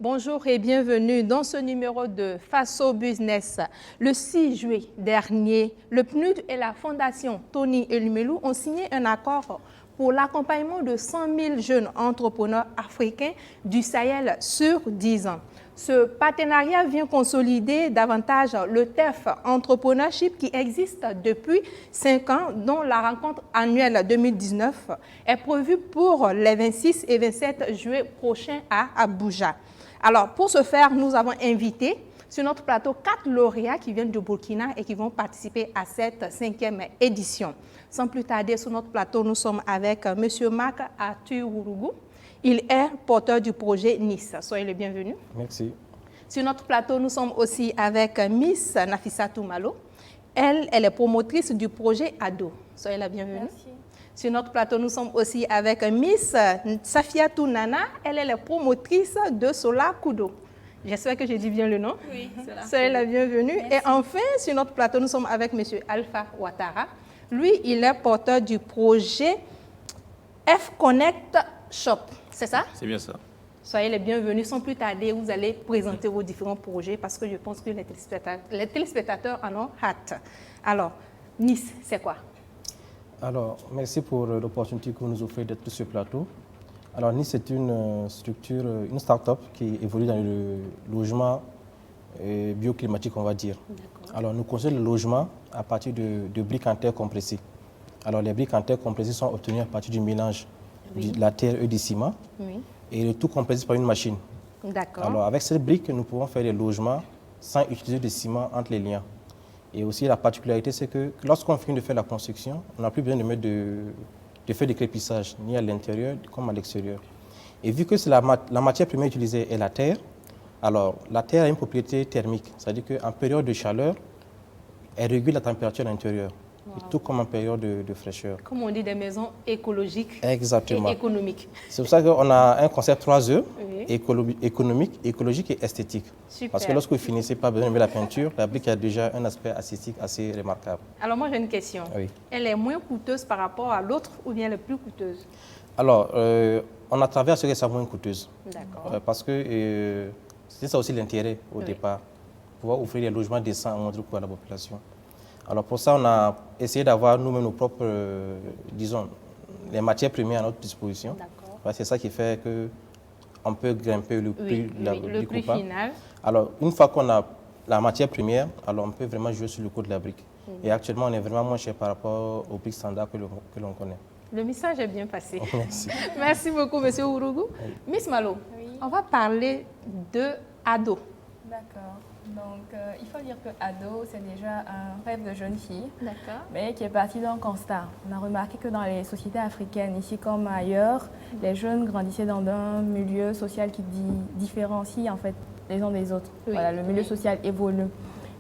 Bonjour et bienvenue dans ce numéro de Face au Business. Le 6 juillet dernier, le PNUD et la Fondation Tony Elumelu ont signé un accord pour l'accompagnement de 100 000 jeunes entrepreneurs africains du Sahel sur 10 ans. Ce partenariat vient consolider davantage le TEF Entrepreneurship qui existe depuis 5 ans, dont la rencontre annuelle 2019 est prévue pour les 26 et 27 juillet prochains à Abuja. Alors, pour ce faire, nous avons invité sur notre plateau 4 lauréats qui viennent du Burkina et qui vont participer à cette 5e édition. Sans plus tarder, sur notre plateau, nous sommes avec M. Marc Aturugu. Il est porteur du projet Nice. Soyez le bienvenu. Merci. Sur notre plateau, nous sommes aussi avec Miss Nafissatou Malo. Elle est promotrice du projet ADO. Soyez la bienvenue. Merci. Sur notre plateau, nous sommes aussi avec Miss Safiatou Nana. Elle est la promotrice de Solar Kudo. J'espère que j'ai dit bien le nom. Oui, Soyez la bienvenue. Merci. Et enfin, sur notre plateau, nous sommes avec M. Alpha Ouattara. Lui, il est porteur du projet F-Connect Shop. C'est ça? C'est bien ça. Soyez les bienvenus. Sans plus tarder, vous allez présenter vos différents projets parce que je pense que les téléspectateurs en ont hâte. Alors, Nice, c'est quoi? Alors, merci pour l'opportunité que vous nous offrez d'être sur ce plateau. Alors, Nice est une structure, une start-up qui évolue dans le logement bioclimatique, on va dire. Alors, nous construisons le logement à partir de briques en terre compressées. Alors, les briques en terre compressées sont obtenues à partir du mélange de la terre et du ciment. Oui. Et le tout compressé par une machine. D'accord. Alors, avec cette brique, nous pouvons faire des logements sans utiliser de ciment entre les liens. Et aussi, la particularité, c'est que lorsqu'on finit de faire la construction, on n'a plus besoin de faire des crépissages, ni à l'intérieur comme à l'extérieur. Et vu que c'est la matière première utilisée est la terre, alors la terre a une propriété thermique, c'est-à-dire qu'en période de chaleur, elle régule la température à l'intérieur, tout comme en période de fraîcheur. Comme on dit, des maisons écologiques Exactement. et économiques. C'est pour ça qu'on a un concept 3E, Oui. économique, écologique et esthétique. Super. Parce que lorsque vous finissez par besoin de mettre la peinture, la brique a déjà un aspect esthétique assez remarquable. Alors moi, j'ai une question. Oui. Elle est moins coûteuse par rapport à l'autre ou bien elle est plus coûteuse? Alors, on a traversé que ça moins coûteuse. D'accord. Parce que c'est ça aussi l'intérêt au Oui. départ, pouvoir offrir des logements décents à moindre coût à la population. Alors pour ça, on a essayé d'avoir nous-mêmes nos propres, disons, les matières premières à notre disposition. D'accord. Ouais, c'est ça qui fait qu'on peut grimper le prix, Le prix final. Alors, une fois qu'on a la matière première, alors on peut vraiment jouer sur le coût de la brique. Et actuellement, on est vraiment moins cher par rapport au prix standard que l'on connaît. Le message est bien passé. Merci. Merci beaucoup, Monsieur Ourougou. Miss Malo, Oui. on va parler de ADO. D'accord. Donc, il faut dire que ado, c'est déjà un rêve de jeune fille, D'accord. mais qui est parti d'un constat. On a remarqué que dans les sociétés africaines, ici comme ailleurs, les jeunes grandissaient dans un milieu social qui différencie en fait les uns des autres. Oui. Voilà, le milieu social évolue.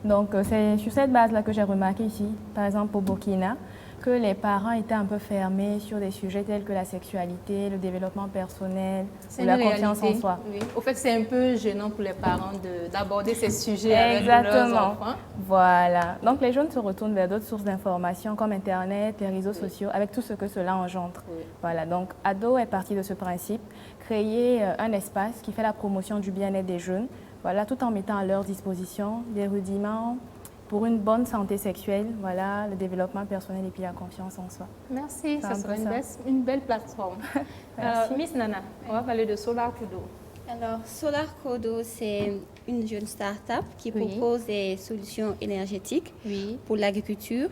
Donc, c'est sur cette base-là que j'ai remarqué ici, par exemple au Burkina, que les parents étaient un peu fermés sur des sujets tels que la sexualité, le développement personnel, ou la confiance en soi. Oui. Au fait, c'est un peu gênant pour les parents d'aborder ces sujets avec leurs Exactement. enfants. Voilà. Donc les jeunes se retournent vers d'autres sources d'informations comme Internet, les réseaux sociaux, avec tout ce que cela engendre. Oui. Voilà. Donc ADO est parti de ce principe, créer un espace qui fait la promotion du bien-être des jeunes, voilà, tout en mettant à leur disposition des rudiments pour une bonne santé sexuelle, voilà, le développement personnel et puis la confiance en soi. Merci, C'est ça un sera peu une belle plateforme. Merci. Miss Nana, on va parler de Solar Kudo. Alors, Solar Kodo, c'est une jeune start-up qui Oui. propose des solutions énergétiques Oui. pour l'agriculture.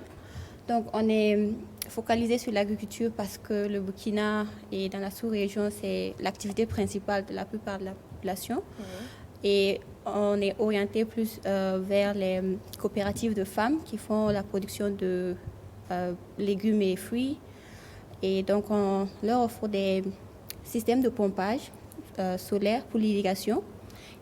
Donc, on est focalisé sur l'agriculture parce que le Burkina et dans la sous-région, c'est l'activité principale de la plupart de la population. Et on est orienté plus vers les coopératives de femmes qui font la production de légumes et fruits. Et donc, on leur offre des systèmes de pompage solaire pour l'irrigation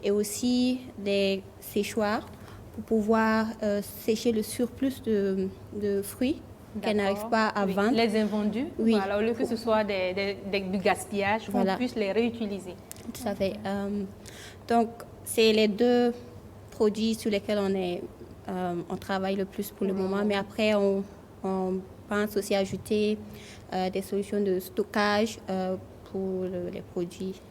et aussi des séchoirs pour pouvoir sécher le surplus de fruits qu'elles n'arrivent pas à vendre. Les invendus, Oui. voilà, au lieu que ce soit du gaspillage, Voilà. qu'on puisse les réutiliser. Tout à fait. Donc, c'est les deux produits sur lesquels on travaille le plus pour le moment. Mais après, on pense aussi ajouter des solutions de stockage pour les produits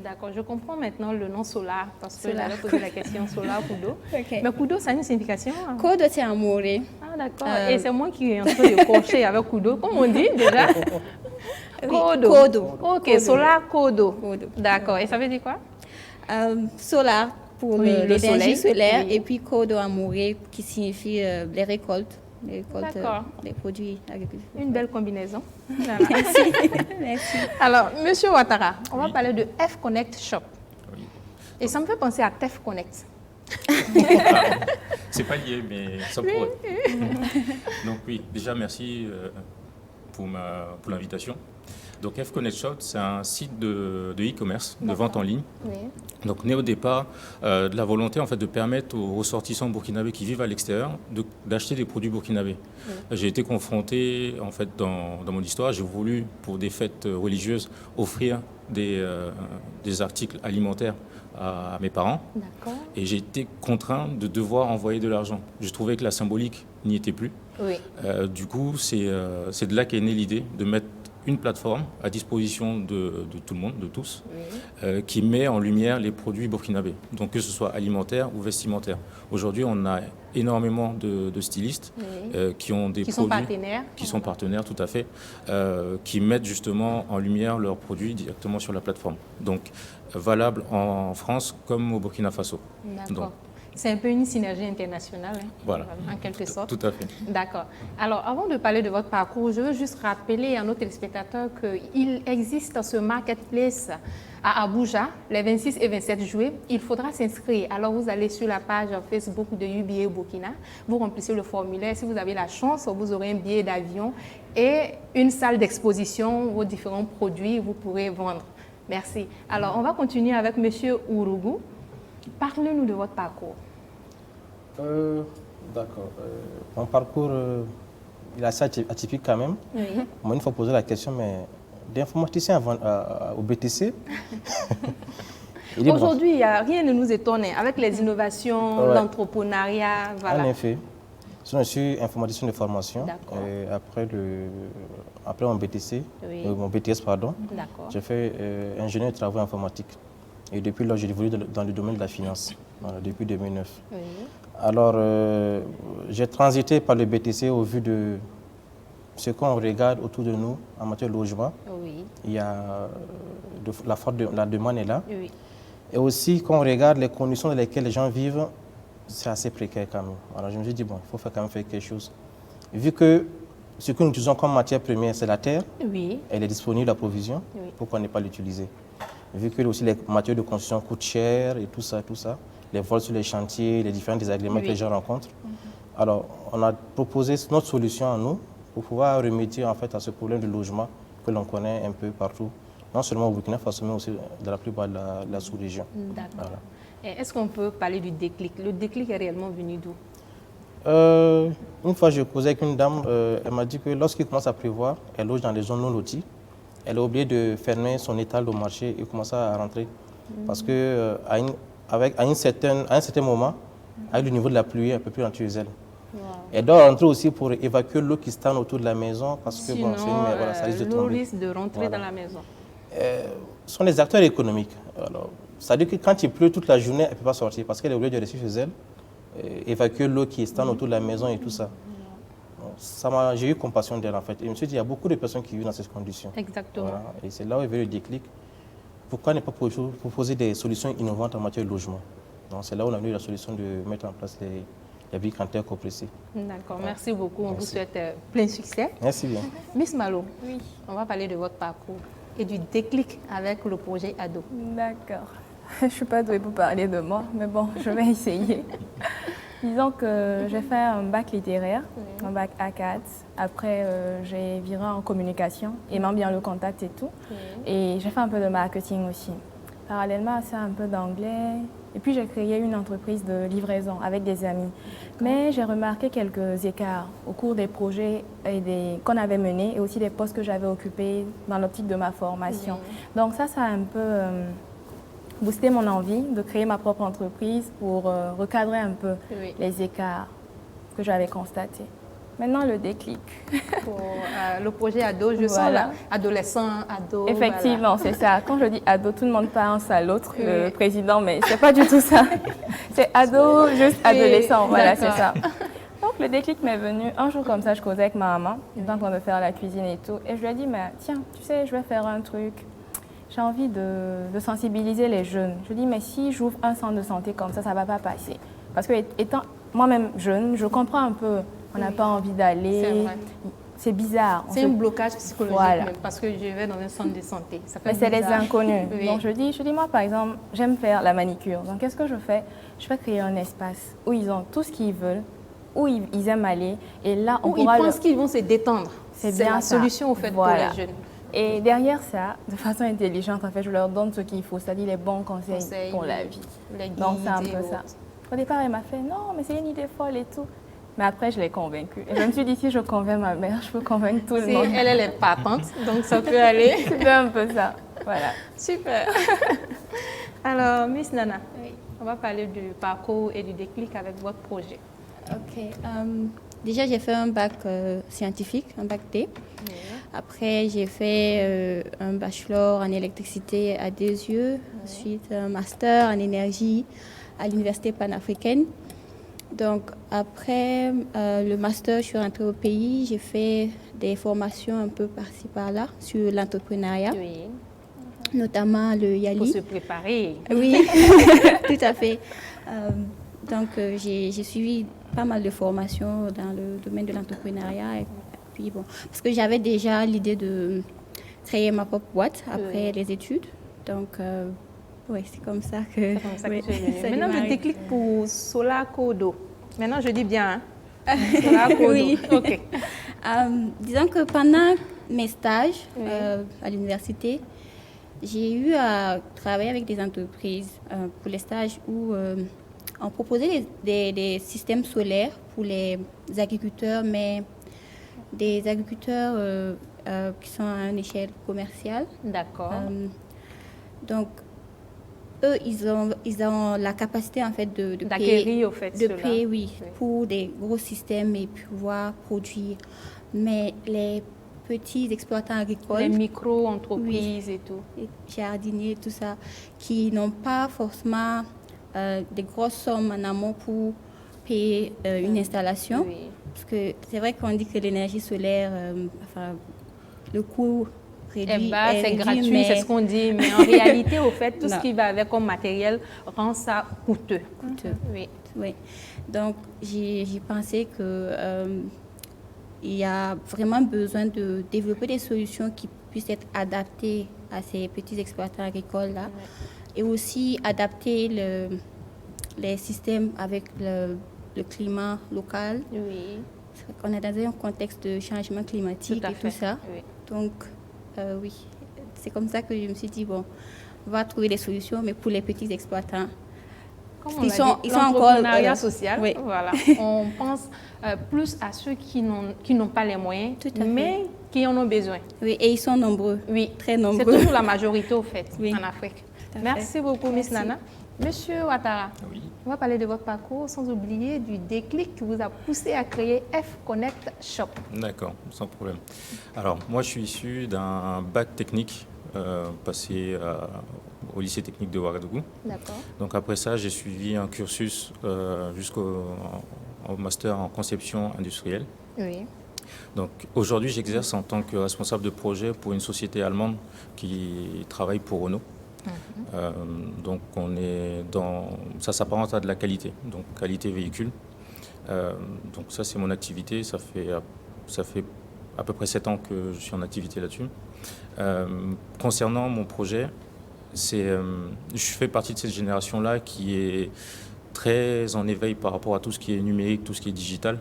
D'accord, je comprends maintenant le nom Solar, parce que Solar. j'avais posé la question Solar Kudo. Ok. Mais Kudo, ça a une signification. Kodo, c'est amoureux. Ah, d'accord. Et c'est moi qui est en train de cocher avec Kudo. Comment on dit déjà? Kodo. Kodo. Ok, Kodo. Solar Kodo. Kodo. D'accord. Et ça veut dire quoi? Solar pour Oui, le l'énergie soleil. solaire Oui. et puis Kodo amoureux qui signifie les récoltes. Les récoltes D'accord. des produits agricoles. Une belle combinaison. Voilà. Merci. Alors, Monsieur Ouattara, on va parler de F-Connect Shop. Oui. Et ça me fait penser à TEF Connect. C'est pas lié, mais ça pourrait. Donc oui, déjà merci pour l'invitation. Donc F-Connect Shop, c'est un site de e-commerce, de vente en ligne. Oui. Donc né au départ de la volonté en fait de permettre aux ressortissants burkinabés qui vivent à l'extérieur d'acheter des produits burkinabés. J'ai été confronté en fait dans mon histoire, j'ai voulu pour des fêtes religieuses offrir des articles alimentaires à mes parents D'accord. et j'ai été contraint de devoir envoyer de l'argent. Je trouvais que la symbolique n'y était plus. Oui. Du coup, c'est de là qu'est née l'idée de mettre une plateforme à disposition de tout le monde, de tous, qui met en lumière les produits burkinabés, donc que ce soit alimentaire ou vestimentaire. Aujourd'hui, on a énormément de stylistes qui ont des Qui produits sont partenaires. qui sont partenaires, tout à fait, qui mettent justement en lumière leurs produits directement sur la plateforme. Donc, valable en France comme au Burkina Faso. D'accord. Donc, C'est un peu une synergie internationale, hein, voilà, en quelque sorte. tout à fait. D'accord. Alors, avant de parler de votre parcours, je veux juste rappeler à nos téléspectateurs qu'il existe ce marketplace à Abuja, les 26 et 27 juillet. Il faudra s'inscrire. Alors, vous allez sur la page Facebook de UBA Burkina, vous remplissez le formulaire. Si vous avez la chance, vous aurez un billet d'avion et une salle d'exposition où vos différents produits vous pourrez vendre. Merci. Alors, on va continuer avec M. Ourougou. Parlez-nous de votre parcours. D'accord. Mon parcours, il est assez atypique quand même. Oui. Moi, une fois posé la question, mais d'informaticien au BTC. Il dit, bon, Aujourd'hui, rien ne nous étonne avec les innovations, Ouais. l'entrepreneuriat. Voilà. en effet. Sinon, je suis informaticien de formation. D'accord. Et après mon BTC, Oui. mon BTS, pardon, D'accord. j'ai fait ingénieur de travaux informatiques. Et depuis là, j'ai évolué dans le domaine de la finance, voilà, depuis 2009. Oui. Alors, j'ai transité par le BTC au vu de ce qu'on regarde autour de nous en matière de logement. Oui. Il y a la demande est là. Oui. Et aussi, quand on regarde les conditions dans lesquelles les gens vivent, c'est assez précaire quand même. Alors, je me suis dit, bon, il faut quand même faire quelque chose. Vu que ce que nous utilisons comme matière première, c'est la terre, Oui. elle est disponible à provision, Oui. pourquoi ne pas l'utiliser? Vu que aussi les matériaux de construction coûtent cher et tout ça, les vols sur les chantiers, les différents désagréments Oui. que les gens rencontrent. Alors, on a proposé notre solution à nous pour pouvoir remédier en fait à ce problème de logement que l'on connaît un peu partout, non seulement au Burkina Faso, mais aussi dans la plupart de la sous-région. D'accord. Voilà. Et est-ce qu'on peut parler du déclic? Le déclic est réellement venu d'où? Une fois, je causais avec une dame, elle m'a dit que lorsqu'il commence à pleuvoir, elle loge dans des zones non loties. Elle a oublié de fermer son étal au marché et commencer à rentrer. Parce que à un certain moment, avec le niveau de la pluie un peu plus entre les ailes. Elle doit rentrer aussi pour évacuer l'eau qui stagne autour de la maison parce que Sinon, bon, voilà, ça risque de l'eau tomber. risque de rentrer Voilà. dans la maison. Ce sont des acteurs économiques. Alors, ça veut dire que quand il pleut toute la journée, elle ne peut pas sortir parce qu'elle est obligée de rester chez elle, évacuer l'eau qui stagne autour de la maison et tout ça. Donc, j'ai eu compassion d'elle en fait. Et je me suis dit, il y a beaucoup de personnes qui vivent dans ces conditions. Exactement. Voilà. Et c'est là où est venu le déclic. Pourquoi ne pas proposer des solutions innovantes en matière de logement? Donc c'est là où on a eu la solution de mettre en place les briques en terre compressées. D'accord. Merci beaucoup. On vous Merci. souhaite plein succès. Merci bien. Miss Malo, Oui, on va parler de votre parcours et du déclic avec le projet ADO. d'accord. Je ne suis pas douée pour parler de moi, mais bon, je vais essayer. Disons que j'ai fait un bac littéraire, un bac A4. Après, j'ai viré en communication, aimant bien le contact et tout. Et j'ai fait un peu de marketing aussi. Parallèlement à ça, un peu d'anglais. Et puis, j'ai créé une entreprise de livraison avec des amis. Mais j'ai remarqué quelques écarts au cours des projets qu'on avait menés et aussi des postes que j'avais occupés dans l'optique de ma formation. Donc ça a un peu boosté mon envie de créer ma propre entreprise pour recadrer un peu Oui. les écarts que j'avais constatés. Maintenant, le déclic. Pour le projet ado, je sens là, adolescent, ado. Effectivement, voilà. c'est ça. Quand je dis ado, tout le monde pense à l'autre, le président, mais c'est pas du tout ça. C'est ado, juste adolescent, voilà, c'est ça. Donc le déclic m'est venu un jour comme ça, je causais avec ma maman, j'étais en train de faire la cuisine et tout, et je lui ai dit, mais tiens, tu sais, je vais faire un truc, j'ai envie de sensibiliser les jeunes. Je lui ai dit, mais si j'ouvre un centre de santé comme ça ne va pas passer. Parce que étant moi-même jeune, je comprends un peu, on n'a pas envie d'aller, C'est vrai. c'est bizarre. C'est un blocage psychologique Voilà. même, parce que je vais dans un centre de santé. Ça fait Mais c'est les bizarre. inconnus. Oui. Donc je dis, moi par exemple, j'aime faire la manicure. Donc qu'est-ce que je fais? Je vais créer un espace où ils ont tout ce qu'ils veulent, où ils aiment aller. Et là, on Où ils pourra pensent qu'ils vont se détendre. C'est C'est bien la ça. solution au fait Voilà. pour les jeunes. Et derrière ça, de façon intelligente, en fait, je leur donne ce qu'il faut, c'est-à-dire les bons conseils Conseils, pour la vie. Les guides Donc c'est un et peu ça. autres. Au départ, elle m'a fait non, mais c'est une idée folle et tout. Mais après, je l'ai convaincue. Et je me suis dit, si je convainc ma mère, je peux convaincre tout le Si monde. elle est patente, donc ça peut aller. C'est un peu ça. Voilà. Super. Alors, Miss Nana, Oui. on va parler du parcours et du déclic avec votre projet. Ok. Déjà, j'ai fait un bac scientifique, un bac T. Après, j'ai fait un bachelor en électricité à Dézieux, ensuite un master en énergie à l'Université panafricaine. Donc, après le master, je suis rentrée au pays. J'ai fait des formations un peu par-ci, par-là sur l'entrepreneuriat, Oui. notamment le Pour YALI. se préparer. Oui, tout à fait. Donc, j'ai suivi pas mal de formations dans le domaine de l'entrepreneuriat. Et puis, bon, parce que j'avais déjà l'idée de créer ma propre boîte après les études. Donc, oui, c'est comme ça que, C'est comme ça que oui, tu es venue. ça a Maintenant, le démarré. déclic pour Solar Kodo. Maintenant, je dis bien, hein? Solar Kodo. Oui. OK. Disons que pendant mes stages à l'université, j'ai eu à travailler avec des entreprises pour les stages où on proposait des systèmes solaires pour les agriculteurs, mais des agriculteurs qui sont à une échelle commerciale. D'accord. Donc, eux, ils ont la capacité en fait de payer, D'acquérir, au fait, de cela. payer, oui, Oui. pour des gros systèmes et pouvoir produire. Mais les petits exploitants agricoles, Les micro-entreprises et tout. les jardiniers, tout ça, qui n'ont pas forcément des grosses sommes en amont pour payer une installation. Oui. Parce que c'est vrai qu'on dit que l'énergie solaire, enfin, le coût réduit, Eh ben, c'est réduit, gratuit, mais c'est ce qu'on dit, mais en réalité, au fait, tout ce Non. qui va avec comme matériel rend ça coûteux. coûteux. Oui. Oui. Donc, j'ai pensé que il y a vraiment besoin de développer des solutions qui puissent être adaptées à ces petits exploitants agricoles-là et aussi adapter les systèmes avec le climat local. Oui, On est dans un contexte de changement tout climatique à et fait. tout ça. Oui. Donc, oui, c'est comme ça que je me suis dit, bon, on va trouver des solutions, mais pour les petits exploitants. Comme Ils on sont- l'a dit, ils sont encore, l'entrepreneuriat social, oui. voilà. On pense plus à ceux qui n'ont pas les moyens, Tout à fait. mais qui en ont besoin. Oui, et ils sont nombreux, Oui, très c'est nombreux. toujours la majorité au fait Oui. en Afrique. Tout à Merci fait. beaucoup, Miss Merci. Nana. Monsieur Ouattara, Oui. on va parler de votre parcours sans oublier du déclic qui vous a poussé à créer F-Connect Shop. D'accord, sans problème. Alors, moi, je suis issu d'un bac technique passé au lycée technique de Ouagadougou. D'accord. Donc, après ça, j'ai suivi un cursus jusqu'au au master en conception industrielle. Oui. Donc, aujourd'hui, j'exerce en tant que responsable de projet pour une société allemande qui travaille pour Renault. Donc, on est ça s'apparente à de la qualité, donc qualité véhicule. Donc, ça, c'est mon activité. Ça fait à peu près 7 ans que je suis en activité là-dessus. Concernant mon projet, je fais partie de cette génération-là qui est très en éveil par rapport à tout ce qui est numérique, tout ce qui est digital.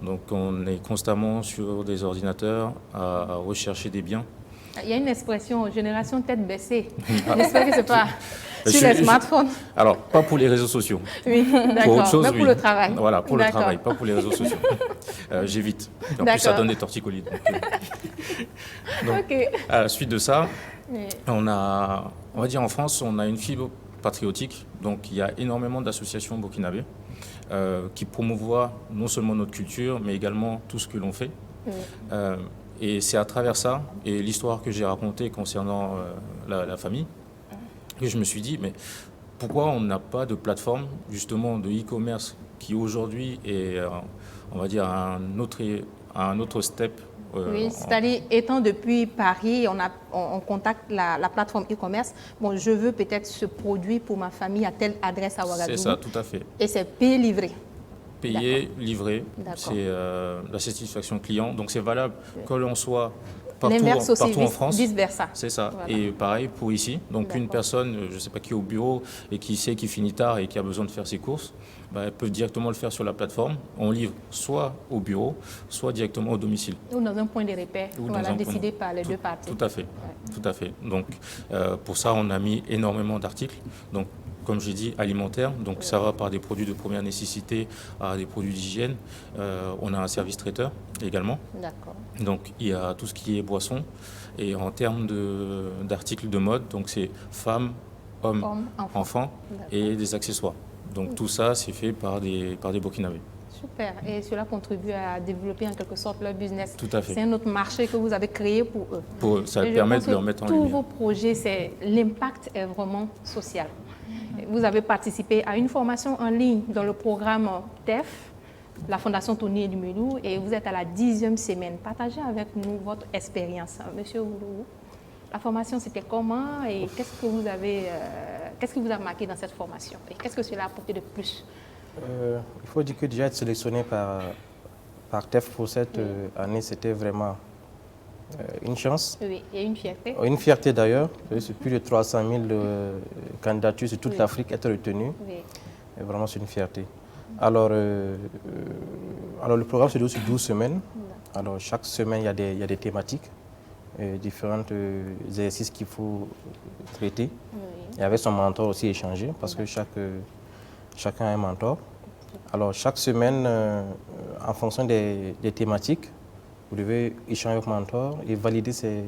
Donc, on est constamment sur des ordinateurs à rechercher des biens. Il y a une expression, génération tête baissée. J'espère que ce n'est pas Je sur suis- les smartphones. Alors, pas pour les réseaux sociaux. Oui, Pour autre d'accord. chose, Mais pour oui. le travail. Voilà, pour le D'accord. travail, pas pour les réseaux sociaux. J'évite. En plus, ça D'accord. donne des torticolis. Donc, Ok. à la suite de ça, Oui. on va dire en France, on a une fibre patriotique. Donc il y a énormément d'associations burkinabées qui promouvoient non seulement notre culture, mais également tout ce que l'on fait. Oui. Et c'est à travers ça, et l'histoire que j'ai racontée concernant la famille, que je me suis dit, mais pourquoi on n'a pas de plateforme justement de e-commerce qui aujourd'hui est, on va dire, à un autre step. Oui, c'est-à-dire, étant depuis Paris, on contacte la plateforme e-commerce. Bon, je veux peut-être ce produit pour ma famille à telle adresse à Ouagadougou. C'est ça, tout à fait. Et c'est payé, livré. Payer, livrer, c'est la satisfaction client. Donc c'est valable que l'on soit partout en France. Vice-versa. C'est ça. Voilà. Et pareil pour ici. Donc une personne, je ne sais pas, qui est au bureau et qui sait qu'il finit tard et qui a besoin de faire ses courses, elle peut directement le faire sur la plateforme. On livre soit au bureau, soit directement au domicile. Ou dans un point de repère, voilà, décidé par les deux parties. Tout à fait. Ouais. Tout à fait. Donc pour ça, on a mis énormément d'articles. Donc comme j'ai dit, alimentaire, donc ça va par des produits de première nécessité à des produits d'hygiène. On a un service traiteur également. D'accord. Donc il y a tout ce qui est boisson. Et en termes d'articles de mode, donc c'est femmes, hommes, enfants et des accessoires. Donc tout ça, c'est fait par des Burkinabés. Super. Et cela contribue à développer en quelque sorte leur business. Tout à fait. C'est un autre marché que vous avez créé pour eux. Ça permet de leur mettre en lumière. Tous vos projets, l'impact est vraiment social. Vous avez participé à une formation en ligne dans le programme TEF, la Fondation Tony Elumelu, et vous êtes à la 10e semaine. Partagez avec nous votre expérience. Monsieur Ouloulou, la formation, c'était comment et qu'est-ce que vous a marqué dans cette formation et qu'est-ce que cela a apporté de plus? Il faut dire que déjà être sélectionné par TEF pour cette année, c'était vraiment une chance. Oui, et une fierté. Une fierté d'ailleurs. C'est plus de 300 000 candidatures sur toute l'Afrique être retenues. Oui. Et vraiment, c'est une fierté. Alors, le programme se déroule sur 12 semaines. Alors, chaque semaine, il y a des thématiques, différents exercices qu'il faut traiter. Oui. Et avec son mentor aussi échanger, parce que chacun a un mentor. Alors, chaque semaine, en fonction des thématiques, vous devez échanger avec le mentor et valider ces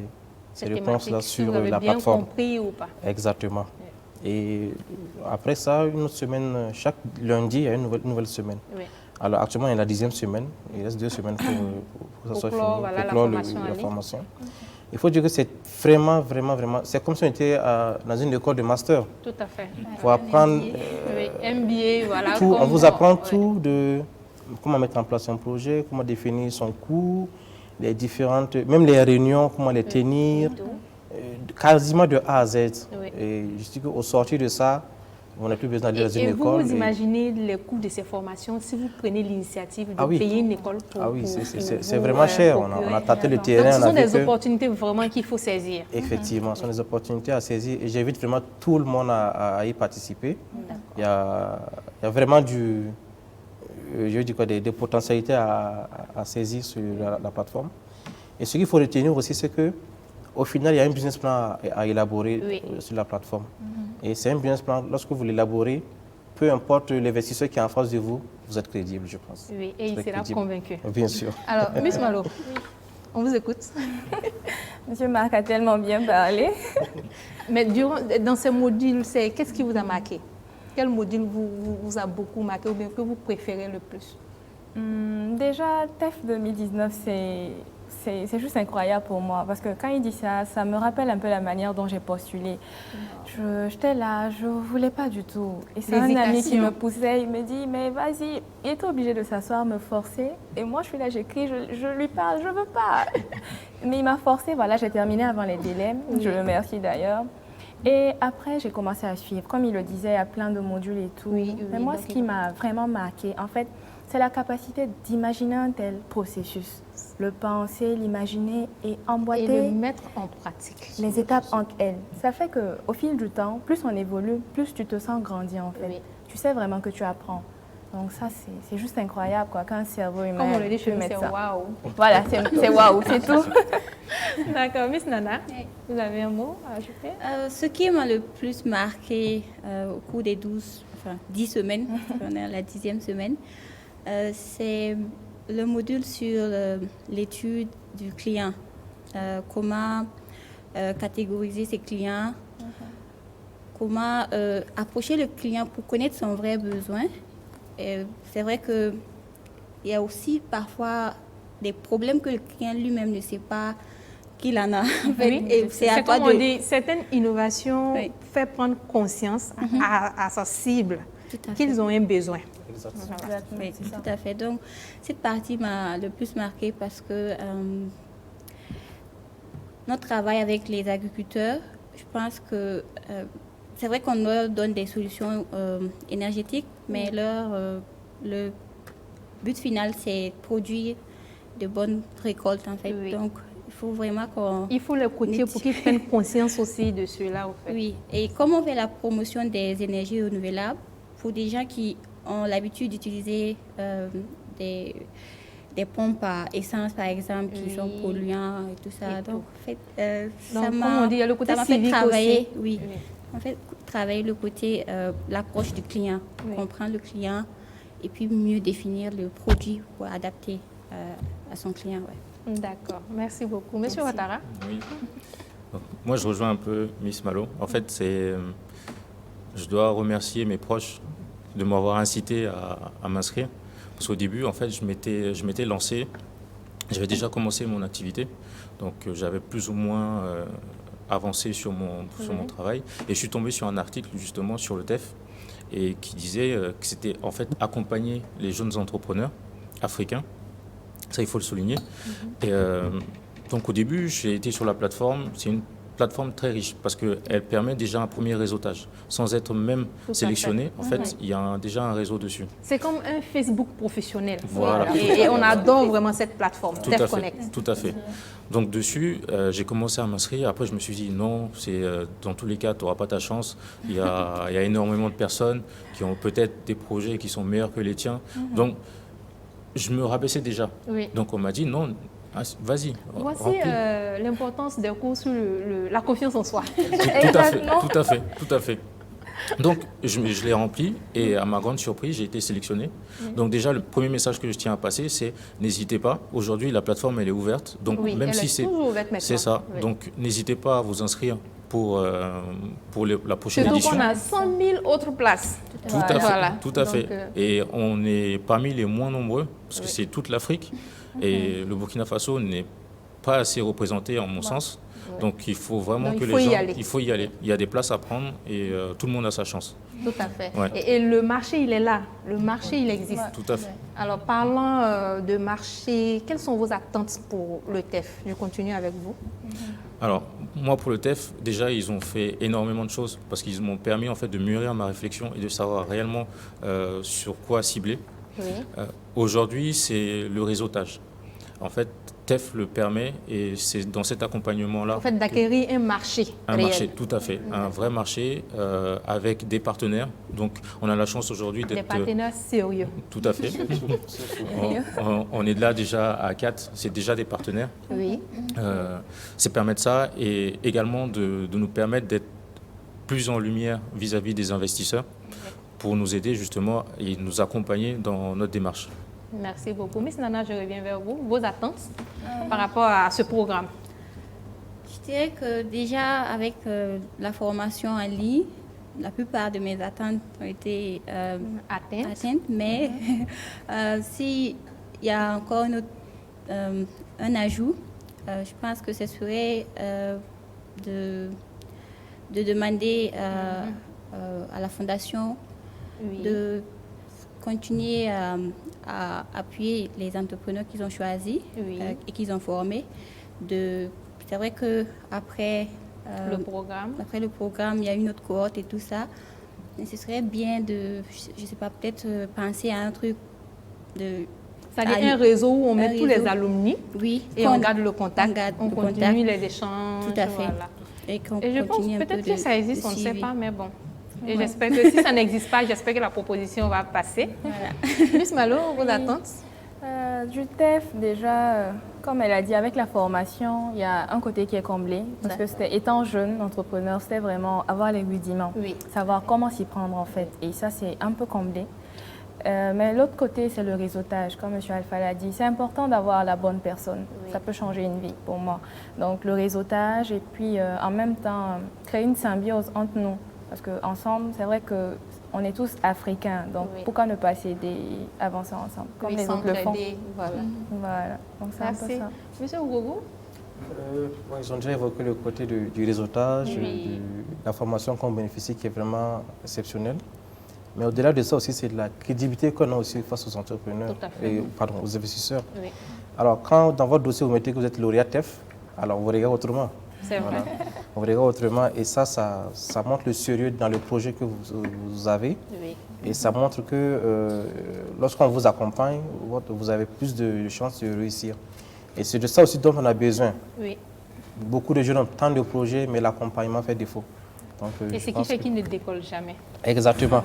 réponses-là sur la plateforme. Vous avez bien compris ou pas? Exactement. Oui. Et après ça, une autre semaine, chaque lundi, il y a une nouvelle semaine. Oui. Alors actuellement, il y a la 10e semaine. Il reste 2 semaines pour que ça soit fini, voilà, pour clore la formation. Il faut dire que c'est vraiment, c'est comme si on était dans une école de master. Tout à fait. Il faut apprendre MBA, voilà. Tout, on vous apprend tout de comment mettre en place un projet, comment définir son coût, les différentes, même les réunions, comment les tenir, quasiment de A à Z. Oui. Et je dis qu'au sortir de ça, on n'a plus besoin d'aller dans une école. Vous imaginez les coûts de ces formations si vous prenez l'initiative de payer une école pour... Ah oui, c'est vraiment cher. On a tâté le terrain. Donc, ce sont des opportunités vraiment qu'il faut saisir. Effectivement, ce sont des opportunités à saisir et j'invite vraiment tout le monde à y participer. Il y a vraiment des potentialités à saisir sur la plateforme. Et ce qu'il faut retenir aussi, c'est qu'au final, il y a un business plan à élaborer sur la plateforme. Et c'est un business plan, lorsque vous l'élaborez, peu importe l'investisseur qui est en face de vous, vous êtes crédible, je pense. Oui, et il sera convaincu. Bien sûr. Alors, Miss Malo, on vous écoute. Monsieur Marc a tellement bien parlé. Mais dans ces modules, qu'est-ce qui vous a marqué? Quel module vous a beaucoup marqué ou bien que vous préférez le plus? Déjà, TEF 2019, c'est juste incroyable pour moi parce que quand il dit ça, ça me rappelle un peu la manière dont j'ai postulé. J'étais là, je ne voulais pas du tout. Et c'est un ami qui me poussait, il me dit, mais vas-y, il était obligé de s'asseoir, me forcer. Et moi, je suis là, j'écris, je lui parle, je ne veux pas. Mais il m'a forcé, voilà, j'ai terminé avant les délais, je le remercie d'ailleurs. Et après, j'ai commencé à suivre. Comme il le disait, il y a plein de modules et tout. Mais moi, ce qui m'a vraiment marqué, en fait, c'est la capacité d'imaginer un tel processus. Le penser, l'imaginer et emboîter. Et le mettre en pratique. Les étapes entre elles. Ça fait qu'au fil du temps, plus on évolue, plus tu te sens grandir en fait. Oui. Tu sais vraiment que tu apprends. Donc ça, c'est juste incroyable quoi, quand un cerveau humain. Comme on le dit chez nous, c'est waouh. Voilà, c'est waouh, c'est tout. D'accord. Miss Nana, vous avez un mot à ajouter? Ce qui m'a le plus marqué au cours des 10 semaines, on est à la 10e semaine, c'est le module sur l'étude du client. Comment catégoriser ses clients, comment approcher le client pour connaître son vrai besoin. C'est vrai qu'il y a aussi parfois des problèmes que le client lui-même ne sait pas qu'il en a. En fait. Oui, Et c'est à toi comme on de... dit, certaines innovations Oui. fait prendre conscience à sa cible Tout à fait. qu'ils ont un besoin. Exactement. Exactement, Oui, c'est ça. tout à fait. Donc, cette partie m'a le plus marquée parce que notre travail avec les agriculteurs, je pense que c'est vrai qu'on leur donne des solutions énergétiques, mais le but final, c'est de produire de bonnes récoltes, en fait. Oui. Donc, il faut vraiment qu'on... Il faut les coacher pour qu'ils prennent conscience aussi de cela, au fait. Oui, et comme on fait la promotion des énergies renouvelables, pour des gens qui ont l'habitude d'utiliser des pompes à essence, par exemple, qui sont Oui. polluants et tout ça. Et Donc, en fait, ça Donc, comme m'a on dit, il y a le côté ça m'a fait civique travailler, aussi. oui. En fait, travailler le côté, l'approche du client, Oui. comprendre le client et puis mieux définir le produit pour adapter à son client. Ouais. D'accord, merci beaucoup. Monsieur Merci. Ouattara. Oui. Donc, moi, je rejoins un peu Miss Malo. En fait, je dois remercier mes proches de m'avoir incité à m'inscrire. Parce qu'au début, en fait, je m'étais lancé, j'avais déjà commencé mon activité. Donc, j'avais plus ou moins avancé sur mon travail. Et je suis tombé sur un article, justement, sur le TEF, et qui disait que c'était, en fait, accompagner les jeunes entrepreneurs africains. Ça, il faut le souligner. Et donc, au début, j'ai été sur la plateforme. C'est une plateforme très riche parce qu'elle permet déjà un premier réseautage. Sans être même Tout à sélectionné, fait. en fait, il y a déjà un réseau dessus. C'est comme un Facebook professionnel. Voilà. Et on adore vraiment cette plateforme, Tout à TEF fait, Connect. tout à fait. Donc dessus, j'ai commencé à m'inscrire. Après, je me suis dit non, dans tous les cas, tu n'auras pas ta chance. Il y a énormément de personnes qui ont peut-être des projets qui sont meilleurs que les tiens. Donc, je me rabaissais déjà. Oui. Donc, on m'a dit non, vas-y. Voici remplis. l'importance des cours sur la confiance en soi. Tout à fait. Donc, je l'ai rempli et à ma grande surprise, j'ai été sélectionné. Donc déjà, le premier message que je tiens à passer, c'est n'hésitez pas. Aujourd'hui, la plateforme, elle est ouverte. Donc, Oui, même elle si est c'est... toujours ouverte maintenant. C'est ça. Oui. Donc, n'hésitez pas à vous inscrire pour la prochaine Surtout édition. qu'on a 100 000 autres places. Tout à fait. Voilà. Tout à Donc, fait. Et on est parmi les moins nombreux, parce que Oui. c'est toute l'Afrique. Et le Burkina Faso n'est pas assez représenté, en mon sens. Ouais. Donc, il faut vraiment Donc, que il faut les y gens... aller. Il faut y aller. Il y a des places à prendre et tout le monde a sa chance. Tout à fait. Ouais. Et le marché, il est là. Le marché, il existe. Tout à fait. Alors, parlant de marché, quelles sont vos attentes pour le TEF? Je continue avec vous. Alors, moi, pour le TEF, déjà, ils ont fait énormément de choses parce qu'ils m'ont permis, en fait, de mûrir ma réflexion et de savoir réellement sur quoi cibler. Oui. Aujourd'hui, c'est le réseautage. En fait, TEF le permet et c'est dans cet accompagnement-là... En fait, d'acquérir un marché Un réel. marché, tout à fait. Un vrai marché avec des partenaires. Donc, on a la chance aujourd'hui Des d'être... partenaires sérieux. Tout à fait. On est là déjà à 4, c'est déjà des partenaires. Oui. C'est permettre ça et également de nous permettre d'être plus en lumière vis-à-vis des investisseurs pour nous aider justement et nous accompagner dans notre démarche. Merci beaucoup. Miss Nana, je reviens vers vous. Vos attentes par rapport à ce programme? Je dirais que déjà avec la formation en ligne, la plupart de mes attentes ont été atteintes, mais s'il y a encore un ajout, je pense que ce serait de demander à la Fondation de continuer à appuyer les entrepreneurs qu'ils ont choisis et qu'ils ont formés. C'est vrai qu'après le programme, il y a une autre cohorte et tout ça. Mais ce serait bien de, je ne sais pas, peut-être penser à un truc de... C'est-à-dire un réseau où on met tous réseau. les alumni Oui, et on garde le contact, on le continue contact. les échanges. Tout à fait. Voilà. Et qu'on Et je pense continue un peu peut-être de- que ça existe, de on ne sait suivi. pas, mais bon. Et j'espère que si ça n'existe pas, j'espère que la proposition va passer. Miss Malo, vos attentes? Du TEF, déjà, comme elle a dit, avec la formation, il y a un côté qui est comblé. Parce que c'était, étant jeune entrepreneur, c'était vraiment avoir les rudiments. Oui. Savoir comment s'y prendre en fait. Et ça, c'est un peu comblé. Mais l'autre côté, c'est le réseautage. Comme M. Alpha l'a dit, c'est important d'avoir la bonne personne. Oui. Ça peut changer une vie pour moi. Donc le réseautage et puis en même temps, créer une symbiose entre nous. Parce qu'ensemble, c'est vrai qu'on est tous africains, donc Oui. pourquoi ne pas s'aider, avancer ensemble, comme Oui, les autres le font. s'entraider, voilà. Voilà, donc c'est un peu Merci. ça. Monsieur Ougogo? Bon, ils ont déjà évoqué le côté du réseautage, Oui. de la formation qu'on bénéficie qui est vraiment exceptionnelle. Mais au-delà de ça aussi, c'est de la crédibilité qu'on a aussi face aux entrepreneurs, Tout à fait. pardon, aux investisseurs. Oui, Alors, quand dans votre dossier, vous mettez que vous êtes lauréat TEF, alors on vous regarde autrement. c'est vrai. Voilà. On vous regarde autrement et ça montre le sérieux dans le projet que vous avez. Oui. Et ça montre que lorsqu'on vous accompagne, vous avez plus de chances de réussir. Et c'est de ça aussi dont on a besoin. Oui. Beaucoup de jeunes ont tant de projets, mais l'accompagnement fait défaut. Donc, Et je ce qui pense fait que- qu'ils ne décollent jamais. Exactement.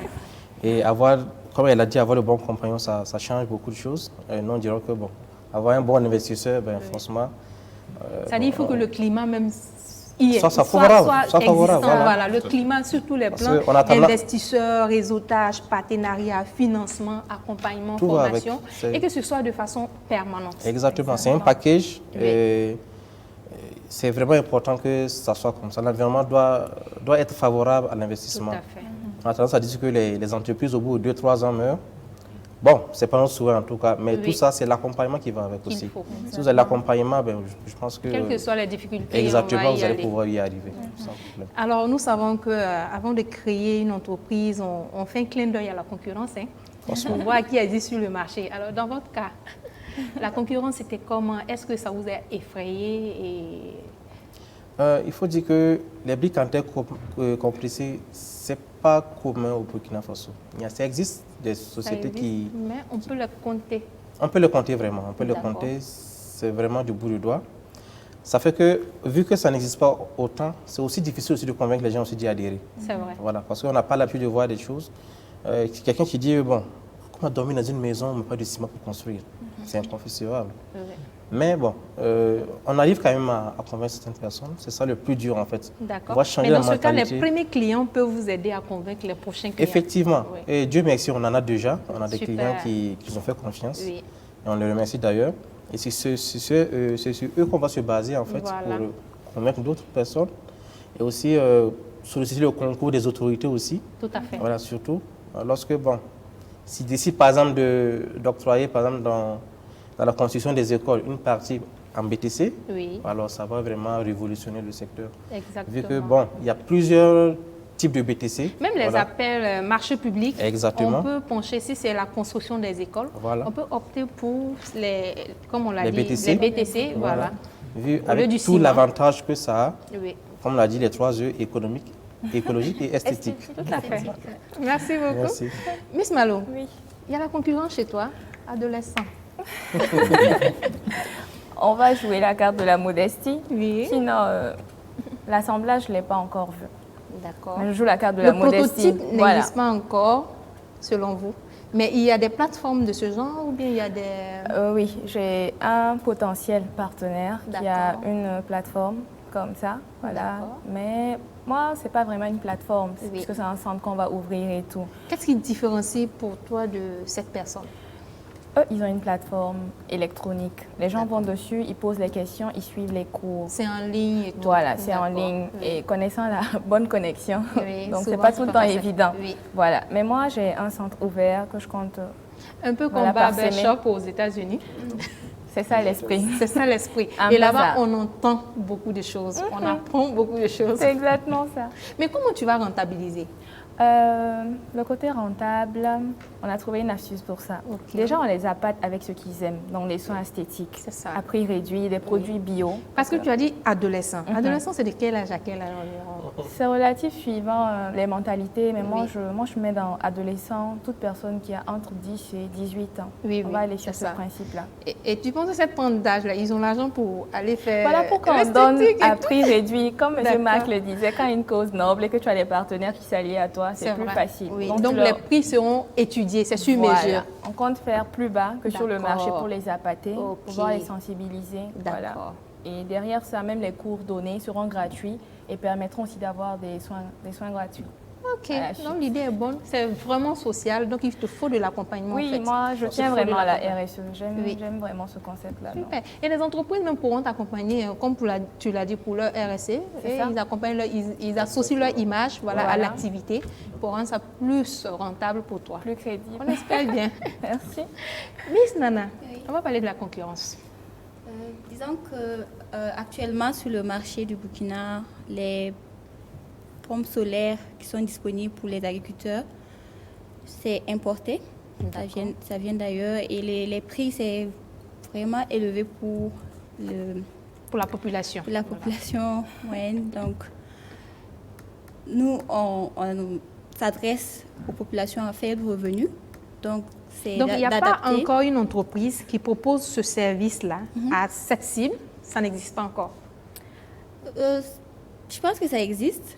Et avoir, comme elle a dit, avoir le bon compagnon, ça change beaucoup de choses. Et nous, on dirait que, bon, avoir un bon investisseur, ben, franchement... C'est-à-dire qu'il faut que le climat même y est, Soit favorable, soit favorable, existant. voilà. Le climat sur tous les Parce plans, qu'on a tendance- investisseurs, réseautage, partenariat, financement, accompagnement, Tout va formation, avec, c'est- et que ce soit de façon permanente. Exactement, c'est un package. Oui. Et c'est vraiment important que ça soit comme ça. L'environnement doit être favorable à Tout l'investissement. à fait. On a tendance à dire que les entreprises, au bout de 2-3 ans, meurent. Bon, ce n'est pas notre souhait en tout cas, mais Oui. tout ça, c'est l'accompagnement qui va avec Qu'il aussi. faut. Si vous avez l'accompagnement, ben, je pense que... Quelles que soient les difficultés, Exactement, on va y vous allez aller. pouvoir y arriver. Sans problème. Alors, nous savons qu'avant de créer une entreprise, on fait un clin d'œil à la concurrence, hein, pour voir qui existe sur le marché. Alors, dans votre cas, la concurrence, c'était comment? Est-ce que ça vous a effrayé Il faut dire que les briques en terre compressées, ce n'est pas commun au Burkina Faso. Ça existe des sociétés qui... Mais on peut le compter. On peut le compter vraiment, on peut le D'accord. compter, c'est vraiment du bout du doigt. Ça fait que, vu que ça n'existe pas autant, c'est aussi difficile aussi de convaincre les gens aussi d'y adhérer. C'est vrai. Voilà, parce qu'on n'a pas l'habitude de voir des choses. Quelqu'un qui dit, bon, comment dormir dans une maison, mais pas de ciment pour construire? C'est inconcevable. Oui. Mais bon, on arrive quand même à convaincre certaines personnes. C'est ça le plus dur en fait. On D'accord. va changer Mais la dans ce cas, les mentalité. premiers clients peuvent vous aider à convaincre les prochains clients. Effectivement. Oui. Et Dieu merci, on en a déjà. On a des Super. clients qui nous ont fait confiance. Oui. Et on les remercie d'ailleurs. Et c'est sur eux qu'on va se baser en fait Voilà. pour convaincre d'autres personnes. Et aussi solliciter le concours des autorités aussi. Tout à fait. Voilà, surtout lorsque, bon, si décide par exemple d'octroyer, par exemple, dans la construction des écoles, une partie en BTC, Oui, alors ça va vraiment révolutionner le secteur. exactement. Vu que, bon, il y a plusieurs types de BTC. Même les Voilà. appels marché public, Exactement. on peut pencher, si c'est la construction des écoles, Voilà. on peut opter pour les, comme on l'a Les dit, BTC. les BTC, voilà. Vu Au lieu avec du tout ciment. l'avantage que ça a, Oui, comme on l'a dit, les 3 E, économique, écologique et esthétique. tout à fait. Merci beaucoup. Merci. Miss Malo, Oui. il y a la concurrence chez toi, adolescent. On va jouer la carte de la modestie. Oui. Sinon, l'assemblage, je ne l'ai pas encore vu. D'accord. Mais je joue la carte de Le la modestie. prototype Voilà. n'existe pas encore, selon vous. Mais il y a des plateformes de ce genre ou bien il y a des... Oui, j'ai un potentiel partenaire qui a D'accord. une plateforme comme ça, voilà. D'accord. Mais moi, c'est pas vraiment une plateforme, Oui. puisque c'est un centre qu'on va ouvrir et tout. Qu'est-ce qui différencie pour toi de cette personne? Eux, ils ont une plateforme électronique. Les gens vont dessus, ils posent les questions, ils suivent les cours. C'est en ligne et tout. Voilà, c'est en D'accord. ligne. Oui. Et connaissant la bonne connexion, Oui, donc c'est souvent, pas tout le temps facile. évident. Oui. Voilà. Mais moi, j'ai un centre ouvert que je compte. Un peu comme Voilà, Barbershop aux États-Unis. C'est ça l'esprit. C'est ça l'esprit. Un Et peu là-bas, ça. on entend beaucoup de choses. On apprend beaucoup de choses. C'est exactement ça. Mais comment tu vas rentabiliser? Le côté rentable, on a trouvé une astuce pour ça. Ok. Déjà, on les appâte avec ce qu'ils aiment, donc les soins esthétiques. C'est ça. À prix réduit, des produits bio. Parce que tu as dit adolescent. Mhm. Adolescent, c'est de quel âge à quel âge environ? C'est relatif suivant les mentalités, mais moi, Oui. je mets dans adolescent toute personne qui a entre 10 et 18 ans. Oui, on oui, va aller sur c'est ce ça. principe-là. Et tu penses que cette tranche d'âge-là, ils ont l'argent pour aller faire Voilà pourquoi on donne l'esthétique et à tout? prix réduit. Comme M. D'accord. Marc le disait, quand une cause noble et que tu as des partenaires qui s'allient à toi, c'est plus vrai. facile. Oui. tu Donc leur- les prix seront étudiés, c'est sur Voilà. mesure. On compte faire plus bas que sur le D'accord. marché pour les appâter, Ok. pouvoir les sensibiliser. Voilà. D'accord. Et derrière ça, même les cours donnés seront gratuits et permettront aussi d'avoir des soins gratuits. Ok, à la chute. donc l'idée est bonne. C'est vraiment social, donc il te faut de l'accompagnement. Oui, en fait. moi, je Il te tiens faut de vraiment à la l'accompagnement. RSE. J'aime Oui. j'aime vraiment ce concept-là. donc. Super. Et les entreprises même pourront t'accompagner, comme tu l'as dit, pour leur RSE. C'est Et ça. ils accompagnent ils associent leur image à Voilà. l'activité pour rendre ça plus rentable pour toi. Plus crédible. On espère bien. Merci. Miss Nana, Oui. on va parler de la concurrence. Disons que actuellement sur le marché du Burkina, les pompes solaires qui sont disponibles pour les agriculteurs, c'est importé. Ça vient d'ailleurs et les prix, c'est vraiment élevé pour Pour la population. la population moyenne. Donc, nous, on s'adresse aux populations à faible revenu. Donc, c'est Donc, il n'y a pas d'adapter. encore une entreprise qui propose ce service-là à cette cible. Ça n'existe pas encore. Je pense que ça existe.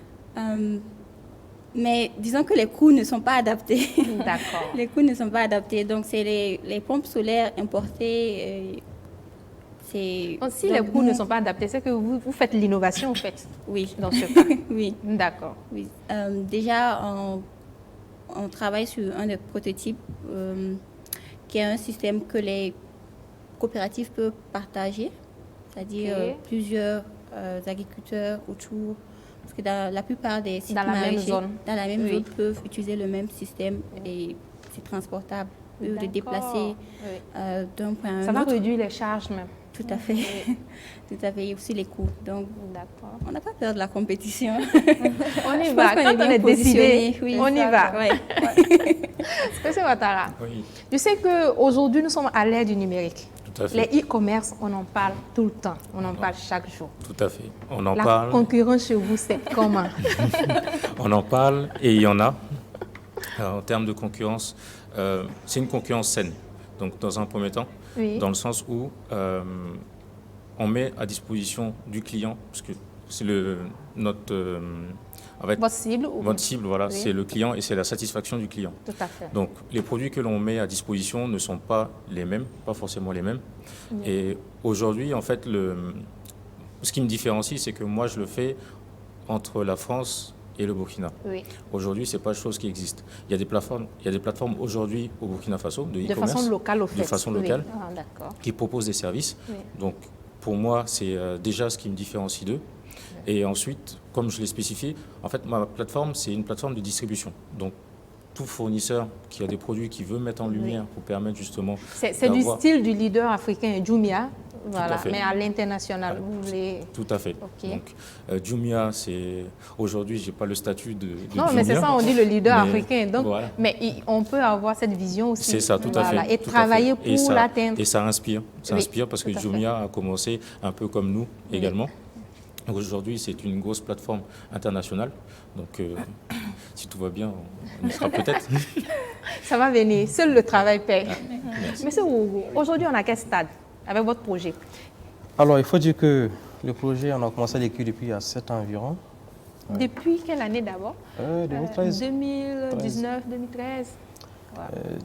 Mais disons que les coûts ne sont pas adaptés. D'accord. Les coûts ne sont pas adaptés. Donc, c'est les pompes solaires importées. Si Donc, les coûts ne nous- sont pas adaptés, c'est que vous faites l'innovation, en fait, Oui. dans ce cas. Oui. D'accord. Oui. Déjà, on travaille sur un des prototypes qui est un système que les coopératives peuvent partager, c'est-à-dire Ok. plusieurs agriculteurs autour. Parce que dans la plupart des sites Dans la même maraîchers, zone. dans la même Oui. zone, peuvent utiliser le même système et c'est transportable. Au lieu de D'accord. déplacer Oui. d'un point à un Ça va autre. réduire les charges même. Tout à fait. Tout à fait. Et aussi les coûts. Donc, D'accord. on n'a pas peur de la compétition. On y Je va. pense qu'on Quand est on bien est décidé, positionné. Oui, on y ça, va. ouais. Monsieur Ouattara, Oui, je sais qu'aujourd'hui, nous sommes à l'ère du numérique. tout à Les fait. e-commerce, on en parle tout le temps. On en parle chaque jour. Tout à fait. On en La parle. concurrence chez vous, c'est comment? On en parle et il y en a. En termes de concurrence, c'est une concurrence saine. Donc, dans un premier temps, Oui. dans le sens où on met à disposition du client, parce que c'est notre, en fait, Votre cible ou... votre cible, voilà, Oui. c'est le client et c'est la satisfaction du client. Tout à fait. Donc, les produits que l'on met à disposition ne sont pas les mêmes, pas forcément les mêmes. Et aujourd'hui, en fait, ce qui me différencie, c'est que moi, je le fais entre la France et le Burkina. Oui. Aujourd'hui, ce n'est pas une chose qui existe. Il y a des plateformes aujourd'hui au Burkina Faso de De e-commerce façon locale, au fait. de façon Oui. locale. Ah, d'accord. qui proposent des services. Oui. Donc, pour moi, c'est déjà ce qui me différencie d'eux. Et ensuite, comme je l'ai spécifié, en fait, ma plateforme, c'est une plateforme de distribution. Donc, tout fournisseur qui a des produits qui veut mettre en lumière pour permettre justement C'est du d'avoir- style du leader africain Jumia, voilà, fait. mais à l'international. Voilà. Vous voulez... Tout à fait. Ok. Donc, Jumia, c'est aujourd'hui, j'ai pas le statut de Non, Jumia. mais c'est ça, on dit le leader Mais africain. Donc, voilà. mais on peut avoir cette vision aussi. C'est ça, tout à Voilà, fait. Et tout à travailler fait. Et pour ça- l'atteindre. Et ça inspire. Ça Oui, inspire parce que tout à fait. Jumia a commencé un peu comme nous également. Donc aujourd'hui, c'est une grosse plateforme internationale. Donc, si tout va bien, on y sera peut-être. Ça va venir. Seul le travail paye. Merci. Monsieur Ougo, aujourd'hui, on a quel stade avec votre projet? Alors, il faut dire que le projet, on a commencé à l'écrire depuis il y a 7 ans environ. Depuis quelle année d'abord 2013. 2019, 2013.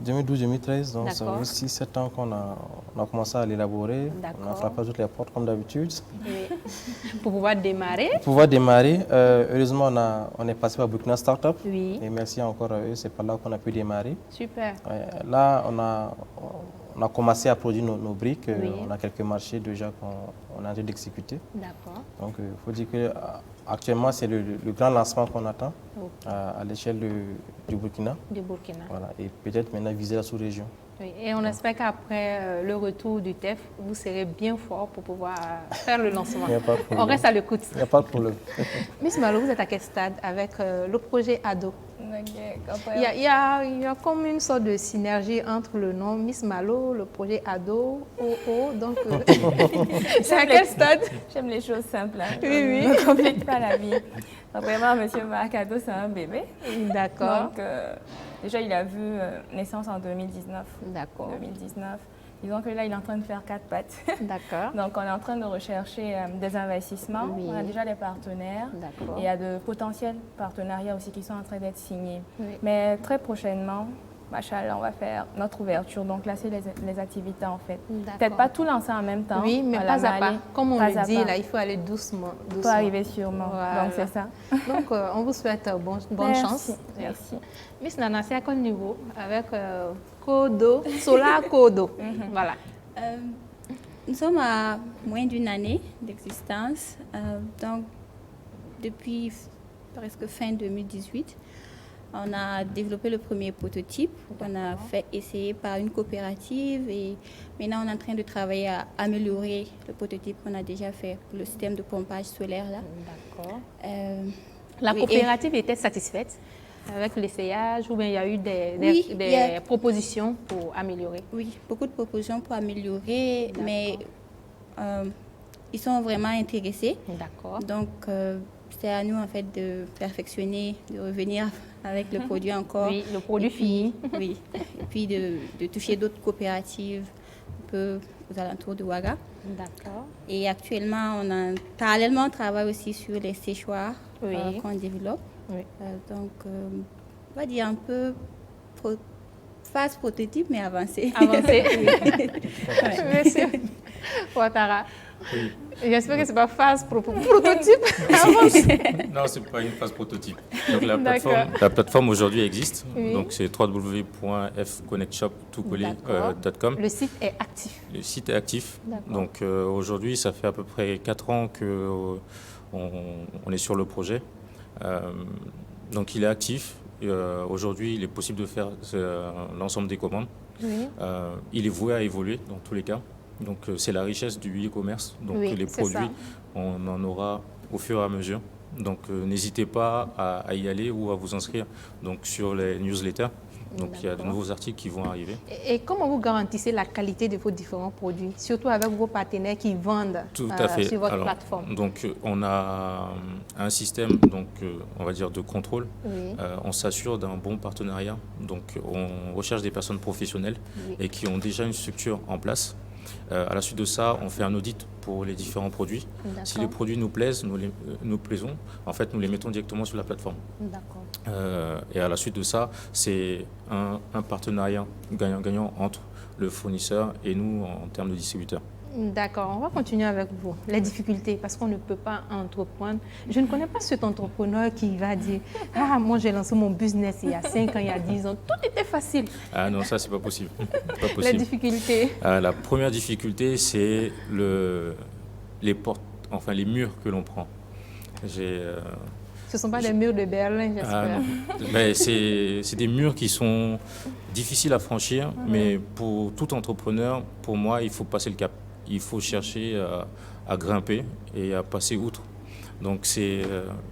2012-2013, donc ça D'accord. fait 6-7 ans qu'on a commencé à l'élaborer. On a D'accord. frappé à toutes les portes comme d'habitude. Oui. Pour pouvoir démarrer. Pour pouvoir démarrer, heureusement, on est passé par Burkina Startup. Oui, Et merci encore à eux, c'est par là qu'on a pu démarrer. super. Là, on a commencé à produire nos briques. Oui. On a quelques marchés déjà qu'on est en train d'exécuter. D'accord. Donc, il faut dire que actuellement, c'est le grand lancement qu'on attend Ok. à l'échelle du Burkina. Du Burkina. Voilà. Et peut-être maintenant viser la sous-région. Oui, et on espère qu'après le retour du TEF, vous serez bien fort pour pouvoir faire le lancement. Il n'y a pas de On problème. reste à l'écoute. Il n'y a pas de problème. Miss Malo, vous êtes à quel stade avec le projet ADO? Ok, Il y a comme une sorte de synergie entre le nom Miss Malo, le projet ADO, OO. Donc, c'est à quel stade? J'aime les choses simples. Hein. Oui, oui. Ne complique pas la vie. Donc, vraiment, M. Marcado, c'est un bébé. D'accord. Donc, déjà, il a vu naissance en 2019. D'accord. 2019. Disons que là, il est en train de faire 4 pattes. D'accord. Donc, on est en train de rechercher des investissements. Oui. On a déjà des partenaires. D'accord. Et il y a de potentiels partenariats aussi qui sont en train d'être signés. Oui. Mais très prochainement, machallah, on va faire notre ouverture. Donc là, c'est les activités en fait. D'accord. Peut-être pas tout lancer en même temps. Oui, mais Voilà, pas à pas. aller Comme on pas le à dit, pas. là, il faut aller doucement. Peut arriver sûrement. Voilà. Donc c'est ça. Donc, on vous souhaite bonne Merci. chance. Merci. Miss Nana, c'est à quel niveau? Avec Kodo, Solar Kodo. Voilà. Nous sommes à moins d'une année d'existence. Donc, depuis presque fin 2018, on a développé le premier prototype qu'on a fait essayer par une coopérative et maintenant on est en train de travailler à améliorer le prototype qu'on a déjà fait pour le système de pompage solaire là. D'accord. La La coopérative était satisfaite avec l'essayage ou bien il y a eu des propositions pour améliorer? Oui, beaucoup de propositions pour améliorer, mais ils sont vraiment intéressés. D'accord. Donc, c'est à nous en fait de perfectionner, de revenir avec le produit encore. Oui, le produit fini. Oui, et puis de toucher d'autres coopératives un peu aux alentours de Ouaga. D'accord. Et actuellement, parallèlement, on travaille aussi sur les séchoirs Oui. qu'on développe. Oui. Donc, on va dire un peu phase prototype, mais avancée. Avancé. Ouais. Monsieur Ouattara. Oui. J'espère que ce n'est pas phase prototype. Avancé. Non, ce n'est pas une phase prototype. Donc D'accord. la plateforme aujourd'hui existe. Oui. Donc c'est www.fconnectshop.com. Le site est actif. Le site est actif. D'accord. Donc aujourd'hui, ça fait à peu près 4 ans qu'on on est sur le projet. Donc il est actif. Aujourd'hui, il est possible de faire l'ensemble des commandes. Oui. Il est voué à évoluer dans tous les cas. Donc c'est la richesse du e-commerce. Donc Oui, les c'est produits, ça. on en aura au fur et à mesure. Donc n'hésitez pas à y aller ou à vous inscrire donc, sur les newsletters. Donc il y a de D'accord. nouveaux articles qui vont arriver. Et comment vous garantissez la qualité de vos différents produits, surtout avec vos partenaires qui vendent Tout à fait. sur votre Alors, plateforme? donc on a un système donc on va dire de contrôle. Oui. On s'assure d'un bon partenariat. Donc on recherche des personnes professionnelles Oui. et qui ont déjà une structure en place. À la suite de ça, on fait un audit pour les différents produits. Si les produits nous plaisent, nous plaisons, en fait, nous les mettons directement sur la plateforme. D'accord. Et à la suite de ça, c'est un partenariat gagnant-gagnant entre le fournisseur et nous en termes de distributeurs. D'accord, on va continuer avec vous. Les difficultés, parce qu'on ne peut pas entreprendre. Je ne connais pas cet entrepreneur qui va dire « Ah, moi j'ai lancé mon business il y a 5 ans, il y a 10 ans. Tout était facile. Ah non, ça, c'est pas possible. C'est pas Les possible. difficultés. La première difficulté, c'est les portes, enfin les murs que l'on prend. Ce ne sont pas des murs de Berlin, j'espère. Non. Mais c'est des murs qui sont difficiles à franchir, mais pour tout entrepreneur, pour moi, il faut passer le cap. Il faut chercher à grimper et à passer outre. Donc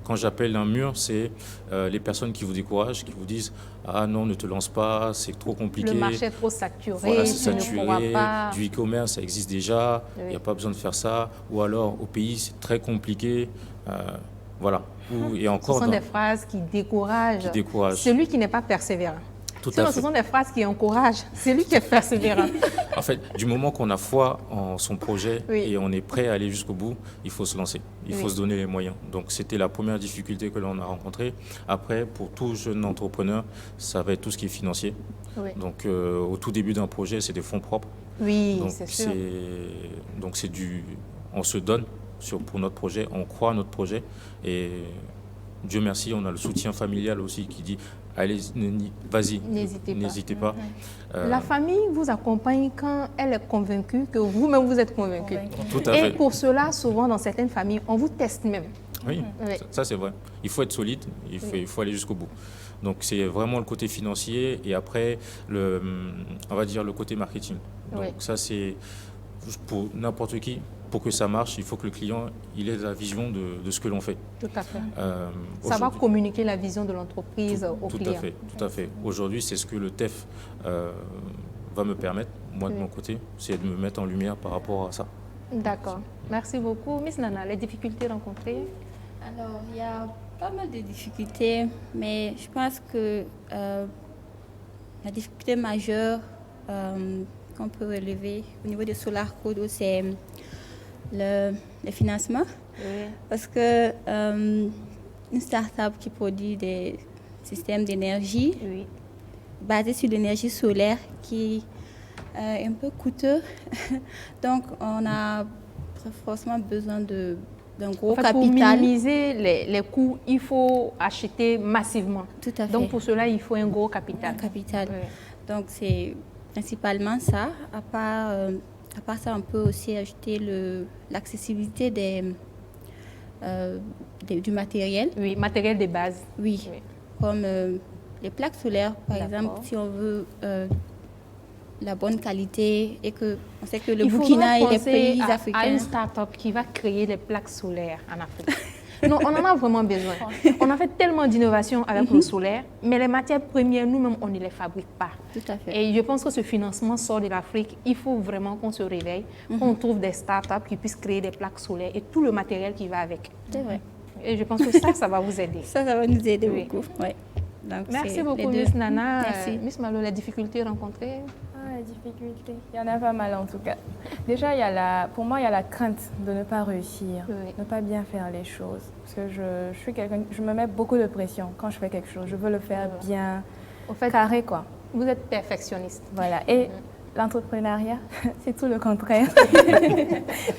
quand j'appelle un mur, c'est les personnes qui vous découragent, qui vous disent « Ah non, ne te lance pas, c'est trop compliqué. » Le marché est trop saturé, Voilà, c'est tu ne pourras saturé, pas. du e-commerce, ça existe déjà, il n'y a pas besoin de faire ça. Ou alors, au pays, c'est très compliqué. Voilà. Et encore Ce sont des phrases qui découragent, celui qui n'est pas persévérant. Tout Sinon, à ce fait. sont des phrases qui encouragent celui qui est persévérant. En fait, du moment qu'on a foi en son projet Oui. et on est prêt à aller jusqu'au bout, il faut se lancer, il faut Oui. se donner les moyens. Donc c'était la première difficulté que l'on a rencontrée. Après, pour tout jeune entrepreneur, ça va être tout ce qui est financier. Oui, Donc au tout début d'un projet, c'est des fonds propres. oui, Donc c'est sûr. on se donne pour notre projet, on croit à notre projet et Dieu merci, on a le soutien familial aussi qui dit allez, vas-y, N'hésitez pas. pas. La famille vous accompagne quand elle est convaincue que vous-même vous êtes convaincu. Tout à Et fait. pour cela, souvent dans certaines familles, on vous teste même. Oui, Oui. ça c'est vrai. Il faut être solide, il faut aller jusqu'au bout. Donc c'est vraiment le côté financier et après, on va dire le côté marketing. Donc Oui. ça c'est pour n'importe qui. Pour que ça marche, il faut que le client il ait la vision de ce que l'on fait. Tout à fait. Ça va Aujourd'hui- communiquer la vision de l'entreprise au Tout client. à fait, tout à fait. Aujourd'hui, c'est ce que le TEF va me permettre, moi de Oui. mon côté, c'est de me mettre en lumière par rapport à ça. D'accord. Merci beaucoup. Miss Nana, les difficultés rencontrées? Alors, il y a pas mal de difficultés, mais je pense que la difficulté majeure qu'on peut relever au niveau de Solar Kodo, c'est le financement. Oui. Parce que une start-up qui produit des systèmes d'énergie Oui. basé sur l'énergie solaire qui est un peu coûteux. Donc, on a forcément besoin d'un gros En fait, capital. pour minimiser les coûts, il faut acheter massivement. Tout à fait. Donc, pour cela, il faut un gros capital. Un capital. Ouais. Donc, c'est principalement ça. À part ça, on peut aussi ajouter l'accessibilité du matériel. Oui, matériel de base. Oui, Oui. comme les plaques solaires, par D'accord. exemple, si on veut la bonne qualité et que on sait que le Il faudra Burkina et les penser pays à africains. une start-up qui va créer les plaques solaires en Afrique. Non, on en a vraiment besoin. On a fait tellement d'innovations avec le solaire, mais les matières premières, nous-mêmes, on ne les fabrique pas. Tout à fait. Et je pense que ce financement sort de l'Afrique. Il faut vraiment qu'on se réveille, qu'on trouve des start-up qui puissent créer des plaques solaires et tout le matériel qui va avec. C'est vrai. Et je pense que ça va vous aider. Ça va nous aider Oui. beaucoup. Ouais. Donc, Merci c'est beaucoup, les deux. Miss Nana. Merci. Miss Malo, les difficultés rencontrées? Ah, les difficultés. Il y en a pas mal en tout cas. Déjà, pour moi, il y a la crainte de ne pas réussir, Oui. ne pas bien faire les choses. Parce que je suis quelqu'un, je me mets beaucoup de pression quand je fais quelque chose. Je veux le faire bien, Au fait, carré quoi. vous êtes perfectionniste. Voilà. Et l'entrepreneuriat, c'est tout le contraire.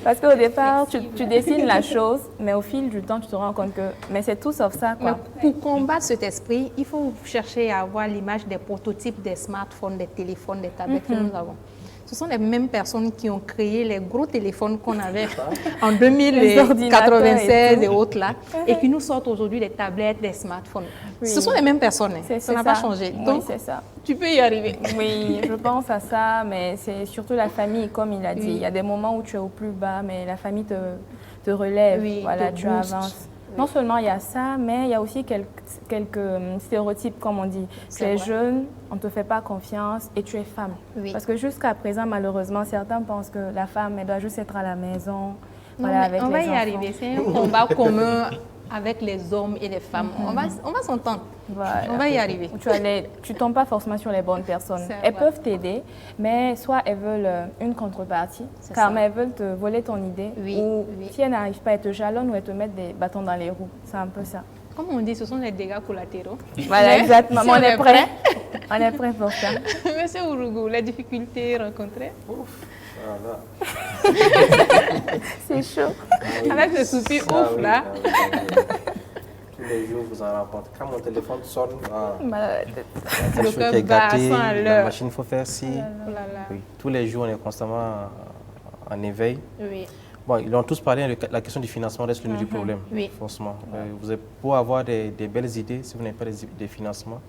Parce qu'au départ, tu dessines la chose, mais au fil du temps, tu te rends compte que mais c'est tout sauf ça Mais quoi. pour combattre cet esprit, il faut chercher à avoir l'image des prototypes des smartphones, des téléphones, des tablettes que nous avons. Ce sont les mêmes personnes qui ont créé les gros téléphones qu'on avait en Les ordinateurs 2096 et et autres là, et qui nous sortent aujourd'hui des tablettes, des smartphones. Oui. Ce sont les mêmes personnes, hein. Ça n'a pas changé. Oui, Donc, c'est ça. tu peux y arriver. Oui, je pense à ça, mais c'est surtout la famille, comme il a dit. Oui. Il y a des moments où tu es au plus bas, mais la famille te relève. Oui, voilà, te tu booste. avances. Oui. Non seulement il y a ça, mais il y a aussi quelques stéréotypes, comme on dit. Tu C'est es vrai. jeune, on ne te fait pas confiance et tu es femme. Oui. Parce que jusqu'à présent, malheureusement, certains pensent que la femme, elle doit juste être à la maison, Non, voilà, mais avec on va les y enfants. arriver. C'est un combat commun avec les hommes et les femmes. On va s'entendre. Voilà. On va y arriver. Tu tombes pas forcément sur les bonnes personnes. C'est Elles vrai. peuvent t'aider, mais soit elles veulent une contrepartie, C'est car ça. elles veulent te voler ton idée, Oui, ou oui. si elles n'arrivent pas, elles te jalonnent ou elles te mettent des bâtons dans les roues. C'est un peu ça. Comme on dit, ce sont les dégâts collatéraux. Voilà, Mais exactement. si Mais on est prêt. On est prêt pour ça. Monsieur Ourougou, les difficultés rencontrées C'est chaud. avec le soupir ouf là. Tous les jours, vous en rencontrez. Quand mon téléphone sonne, Mal à la tête. la Le chose cœur qui est bat à gâtée, 100 à la l'heure. machine, il faut faire ci. Oh là là. Oui. Tous les jours, on est constamment en éveil. Oui. Bon, ils ont tous parlé, la question du financement reste le nœud du problème, Oui. forcément. Vous avez beau avoir des belles idées, si vous n'avez pas des financements,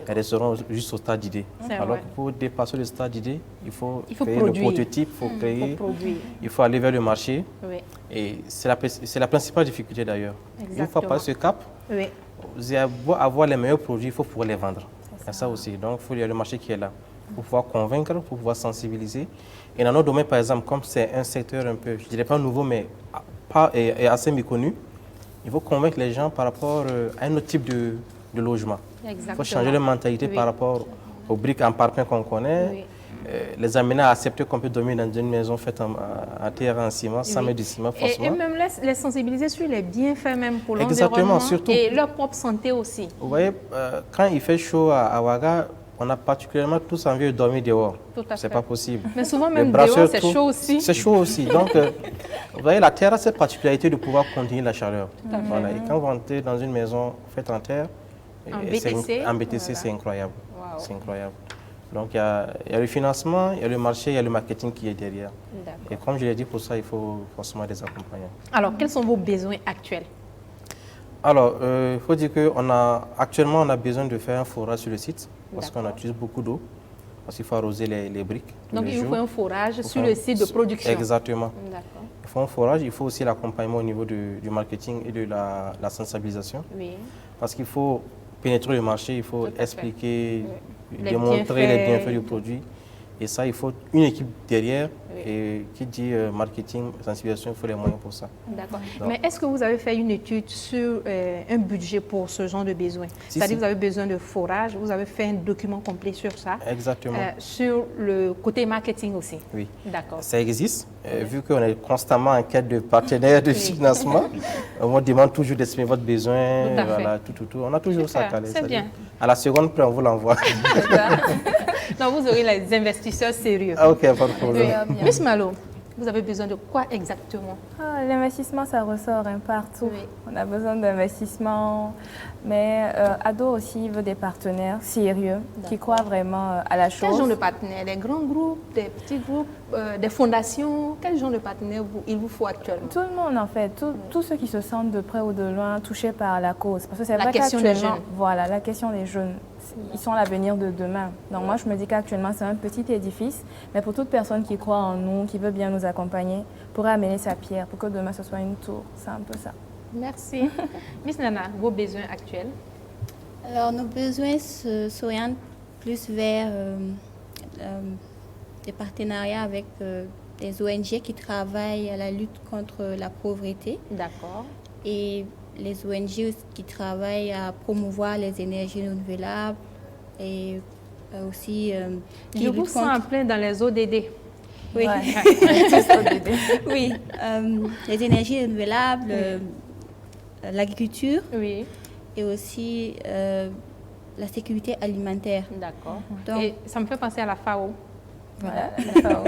elles resteront juste au stade d'idée. C'est Alors vrai. que pour dépasser le stade d'idée, il faut créer produire. le prototype, il faut créer, Pour produire. il faut aller vers le marché. Oui. Et c'est la principale difficulté d'ailleurs. Une fois Exactement. passé ce cap, Oui. vous avez beau avoir les meilleurs produits, il faut pouvoir les vendre. C'est ça aussi. Donc, il y a le marché qui est là pour pouvoir convaincre, pour pouvoir sensibiliser. Et dans notre domaine, par exemple, comme c'est un secteur un peu, je ne dirais pas nouveau, mais et assez méconnu, il faut convaincre les gens par rapport à un autre type de logement. Il Exactement. faut changer leur mentalité Oui. par rapport aux briques en parpaing qu'on connaît, Oui. les amener à accepter qu'on peut dormir dans une maison faite en terre en ciment, sans Oui. mettre du ciment Et forcément. même les sensibiliser sur les bienfaits même pour Exactement, l'environnement surtout. et leur propre santé aussi. Vous voyez, quand il fait chaud à Ouaga, on a particulièrement tous envie de dormir dehors. Tout à C'est fait. pas possible. Mais souvent Les même brasseurs dehors, c'est trouvent- chaud aussi. C'est chaud aussi. Donc, vous voyez, la terre a cette particularité de pouvoir contenir la chaleur. à fait. Voilà. Et quand vous entrez dans une maison faite en terre, En c'est BTC, en BTC, voilà. c'est incroyable. Wow. C'est incroyable. Donc, il y a le financement, il y a le marché, il y a le marketing qui est derrière. D'accord. Et comme je l'ai dit, pour ça, il faut forcément des accompagnants. Alors, quels sont vos besoins actuels? Alors, il faut dire qu'actuellement, on a besoin de faire un forage sur le site parce qu'on D'accord. utilise beaucoup d'eau. Parce qu'il faut arroser les briques. tous Donc, les il vous jours. faut un forage Il faut sur faire- le site de production. Exactement. D'accord. Il faut un forage, il faut aussi l'accompagnement au niveau du marketing et de la sensibilisation. Oui. Parce qu'il faut pénétrer le marché, il faut Tout à fait. expliquer, Les démontrer les bienfaits. bienfaits du produit. Et ça, il faut une équipe derrière. Et qui dit marketing, sensibilisation, il faut les moyens pour ça. D'accord. Donc- Mais est-ce que vous avez fait une étude sur un budget pour ce genre de besoin? Si, C'est-à-dire si. vous avez besoin de forage, vous avez fait un document complet sur ça, Exactement. sur le côté marketing aussi. Oui. D'accord. Ça existe. Vu qu'on est constamment en quête de partenaires de financement, on demande toujours d'estimer votre besoin. Tout à fait. Voilà, tout. On a toujours ça Super, calé. c'est ça dit. bien. À la seconde près, on vous l'envoie. Donc vous aurez les investisseurs sérieux. Ah, ok, pas de problème. Oui. Miss Malo, vous avez besoin de quoi exactement? L'investissement, ça ressort partout. Oui. On a besoin d'investissement. Mais Ado aussi veut des partenaires sérieux qui croient vraiment à la chose. Quel genre de partenaires? Des grands groupes, des petits groupes, des fondations? Quel genre de partenaires il vous faut actuellement? Tout le monde, en fait, tous ceux qui se sentent de près ou de loin touchés par la cause. Parce que c'est La vrai question des qu'actuellement, jeunes. voilà, la question des jeunes, ils sont l'avenir de demain. Donc moi, je me dis qu'actuellement, c'est un petit édifice, mais pour toute personne qui croit en nous, qui veut bien nous accompagner, pourrait amener sa pierre pour que demain, ce soit une tour. C'est un peu ça. Merci. Miss Nana, vos besoins actuels? Alors, nos besoins s'orientent plus vers des partenariats avec des ONG qui travaillent à la lutte contre la pauvreté D'accord. et les ONG qui travaillent à promouvoir les énergies renouvelables et aussi qui Je vous luttent sens en plein dans les ODD. Oui, Ouais. Tous ODD. oui, les énergies renouvelables, l'agriculture Oui, et aussi la sécurité alimentaire. d'accord. Donc- Et ça me fait penser à la FAO. Voilà, la FAO.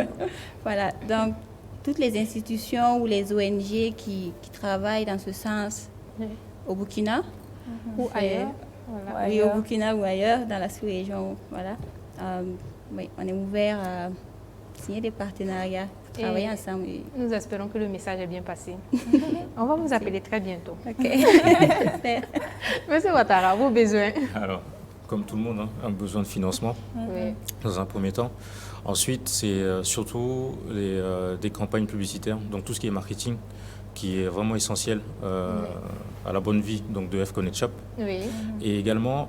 Voilà, donc toutes les institutions ou les ONG qui travaillent dans ce sens Oui. au Burkina, Ou C'est- ailleurs. Voilà. oui, au Ailleurs. Burkina ou ailleurs, dans la sous-région, voilà. Oui, on est ouvert à signer des partenariats, Et- travailler ensemble. Nous espérons que le message est bien passé. On va vous appeler très bientôt. Ok. Monsieur Ouattara, vos besoins? Alors, comme tout le monde, hein, un besoin de financement Oui. dans un premier temps. Ensuite, c'est surtout des campagnes publicitaires, donc tout ce qui est marketing, qui est vraiment essentiel à la bonne vie donc de F-Connect Shop. Oui. Et également,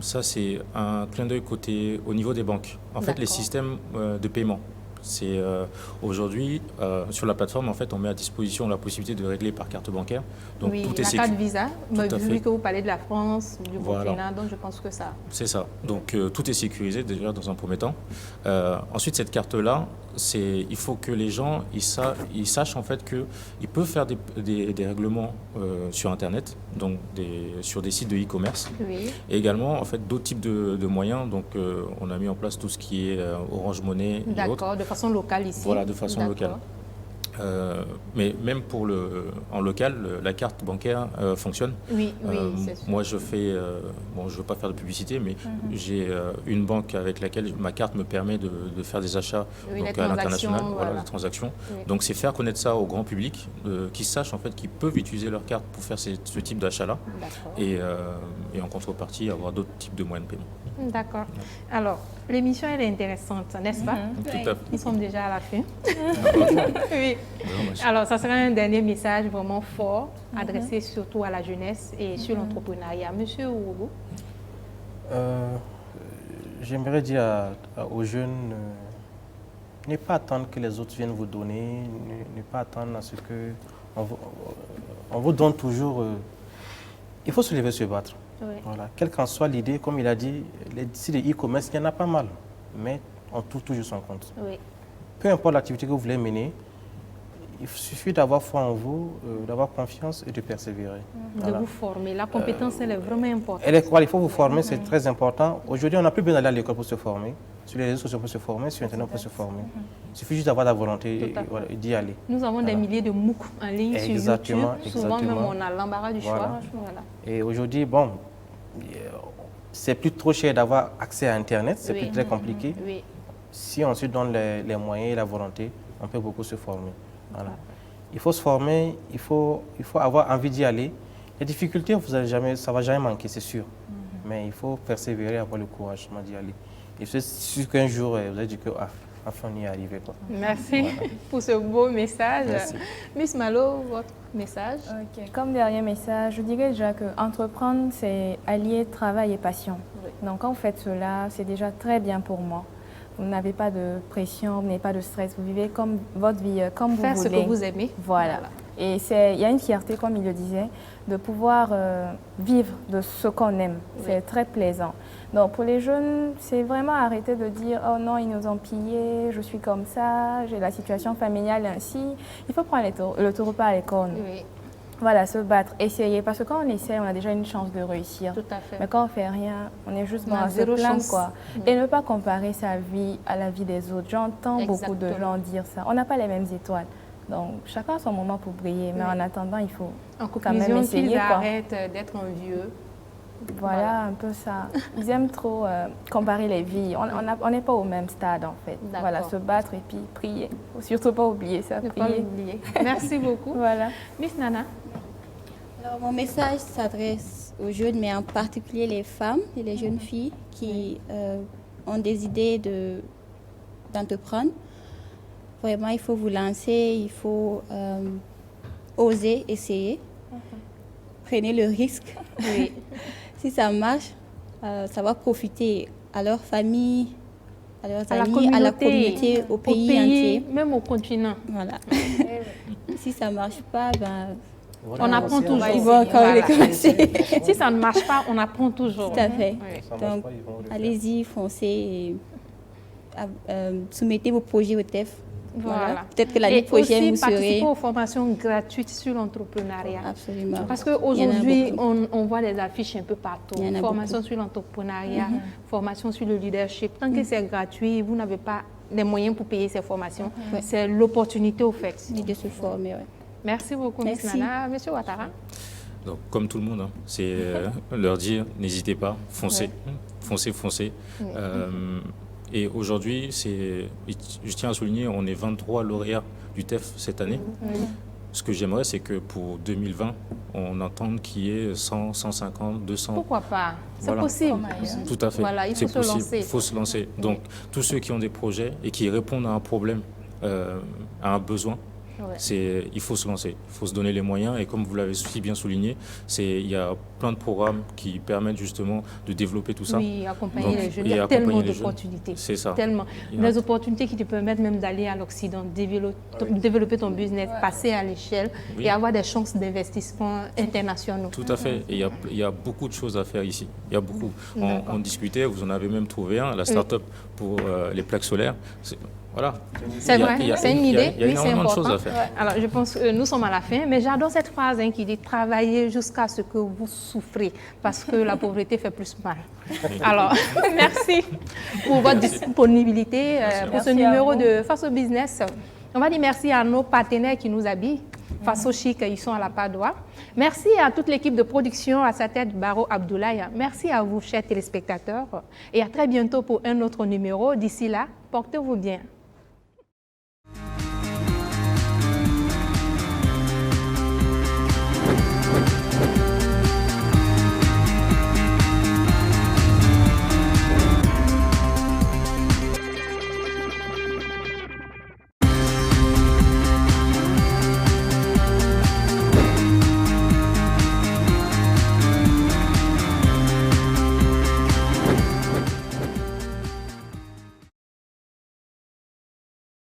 ça c'est un clin d'œil au niveau des banques. En fait, les D'accord. systèmes de paiement. C'est aujourd'hui sur la plateforme, en fait, on met à disposition la possibilité de régler par carte bancaire. Donc Oui, tout est la sécu. carte Visa, mais à vu fait. que vous parlez de la France, du Voilà. Burkina, donc je pense que ça. C'est ça. Donc tout est sécurisé déjà dans un premier temps. Ensuite, cette carte-là, il faut que les gens ils sachent en fait qu'ils peuvent faire des règlements sur Internet, donc sur des sites de e-commerce. Oui. Et également en fait d'autres types de moyens. Donc on a mis en place tout ce qui est Orange Money et autres. D'accord, de façon locale ici. Voilà, de façon D'accord. locale. Mais même en local, la carte bancaire fonctionne. Oui, oui, c'est sûr. Moi, je fais, bon, je ne veux pas faire de publicité, mais j'ai une banque avec laquelle ma carte me permet de faire des achats Oui, donc, les à l'international, transactions, voilà, voilà. les transactions. Oui. Donc, c'est faire connaître ça au grand public, qu'ils sachent en fait qu'ils peuvent utiliser leur carte pour faire ce type d'achat-là, D'accord. et en contrepartie avoir d'autres types de moyens de paiement. D'accord. Alors, l'émission, elle est intéressante, n'est-ce pas? Tout à fait. Nous sommes déjà à la fin. Oui. Dommage. Alors, ça sera un dernier message vraiment fort, adressé surtout à la jeunesse et sur l'entrepreneuriat. Monsieur Ouogo? J'aimerais dire aux jeunes, ne pas attendre que les autres viennent vous donner, ne pas attendre à ce que on vous donne toujours. Il faut se lever, se battre. Oui. Voilà. Quelle qu'en soit l'idée, comme il a dit, les sites de e-commerce, il y en a pas mal, mais on trouve toujours son compte. Oui. Peu importe l'activité que vous voulez mener, il suffit d'avoir foi en vous, d'avoir confiance et de persévérer. De Voilà. vous former. La compétence, elle est vraiment importante. Elle est quoi? Il faut vous former, c'est très important. Aujourd'hui, on n'a plus besoin d'aller à l'école pour se former. Sur les réseaux sociaux pour se former, sur Internet pour se former. Il suffit juste d'avoir la volonté Tout à fait. voilà, et d'y aller. Nous avons des Voilà. milliers de MOOC en ligne sur Exactement, YouTube. Souvent, même, exactement. on a l'embarras du choix. Voilà. Voilà. Et aujourd'hui, bon, c'est plus trop cher d'avoir accès à Internet, c'est Oui. plus très compliqué. Oui. Si on se donne les moyens et la volonté, on peut beaucoup se former. Voilà. Il faut se former, il faut avoir envie d'y aller. Les difficultés, ça ne va jamais manquer, c'est sûr. Mais il faut persévérer, avoir le courage d'y aller. Et c'est sûr qu'un jour, vous allez dire que, enfin, on y est arrivé. Quoi. Merci pour ce beau message. Merci. Miss Malo, votre message? Ok. Comme dernier message, je dirais déjà que entreprendre, c'est allier travail et passion. Oui. Donc quand vous faites cela, c'est déjà très bien pour moi. Vous n'avez pas de pression, vous n'avez pas de stress, vous vivez comme votre vie, comme Faire vous ce voulez. que vous aimez. Voilà. Et il y a une fierté, comme il le disait, de pouvoir vivre de ce qu'on aime. Oui. C'est très plaisant. Donc pour les jeunes, c'est vraiment arrêter de dire « Oh non, ils nous ont pillés, je suis comme ça, j'ai la situation familiale ainsi ». Il faut prendre le taureau par les cornes. Oui, Voilà, se battre, essayer. Parce que quand on essaie, on a déjà une chance de réussir. tout à fait. Mais quand on fait rien, on est juste On a bon à se zéro plaindre, chance. quoi. Et ne pas comparer sa vie à la vie des autres. J'entends beaucoup de Exactement. gens dire ça. On n'a pas les mêmes étoiles. Donc, chacun a son moment pour briller. Mais Oui. en attendant, il faut En quand même conclusion, essayer, qu'ils quoi. arrêtent d'être un vieux. Voilà, un peu ça. Ils aiment trop comparer les vies. On n'est pas au même stade, en fait. D'accord. Voilà, se battre et puis prier. Faut surtout pas oublier ça, Ne pas prier. l'oublier. Merci beaucoup. Voilà. Miss Nana. Alors, mon message s'adresse aux jeunes, mais en particulier les femmes et les jeunes filles qui ont des idées d'entreprendre. Vraiment, il faut vous lancer, il faut oser, essayer. Prenez le risque. Oui. Si ça marche, ça va profiter à leur famille, à leurs À la amis, à la communauté, communauté, au pays entier. même au continent. Voilà. Si ça ne marche pas, ben, On apprend toujours. ils vont encore Voilà. recommencer. Si ça ne marche pas, on apprend toujours. Tout à fait. Oui. Ça marche Donc, pas, ils vont le faire. allez-y, foncez et soumettez vos projets au TEF. Voilà. Peut-être que l'année Et prochaine, aussi vous serez... participer aux formations gratuites sur l'entrepreneuriat. Absolument. Parce Il y en a qu'aujourd'hui, beaucoup. on voit des affiches un peu partout. Il y en a Formation sur l'entrepreneuriat, formation sur le leadership. Tant que c'est gratuit, vous n'avez pas les moyens pour payer ces formations. Ouais. C'est l'opportunité au fait. De se former, ouais. Merci beaucoup, Miss Merci. Nana. Monsieur Ouattara. Donc, comme tout le monde, hein, c'est leur dire n'hésitez pas, foncez, foncez, foncez. Et aujourd'hui, je tiens à souligner, on est 23 lauréats du TEF cette année. Ce que j'aimerais, c'est que pour 2020, on entende qu'il y ait 100, 150, 200. Pourquoi pas? C'est Voilà. possible. Tout à fait. Voilà, il faut C'est se possible. lancer. Il faut se lancer. Donc, tous ceux qui ont des projets et qui répondent à un problème, à un besoin, Ouais. il faut se lancer. Il faut se donner les moyens. Et comme vous l'avez si bien souligné, il y a plein de programmes qui permettent justement de développer tout ça. Oui, accompagner Donc, les jeunes. et Il y a accompagner tellement les jeunes. d'opportunités. C'est ça. Tellement. Il y en a- Des opportunités qui te permettent même d'aller à l'Occident, développer ton business, passer à l'échelle Oui. et avoir des chances d'investissement internationaux. Tout à fait. Et il y a beaucoup de choses à faire ici. Il y a beaucoup. On discutait, vous en avez même trouvé un, la start-up pour les plaques solaires. Voilà. C'est Il y a- vrai, il y a- c'est une il y a- idée. Il y a Oui, c'est énormément de important. choses à faire. Alors, je pense que nous sommes à la fin, mais j'adore cette phrase qui dit « travailler jusqu'à ce que vous souffrez » parce que la pauvreté fait plus mal. Alors, merci pour votre disponibilité pour ce Merci à numéro vous. de Face au Business. On va dire merci à nos partenaires qui nous habillent. Face au Chic, ils sont à la Padoie. Merci à toute l'équipe de production, à sa tête Baro Abdoulaye. Merci à vous, chers téléspectateurs. Et à très bientôt pour un autre numéro. D'ici là, portez-vous bien.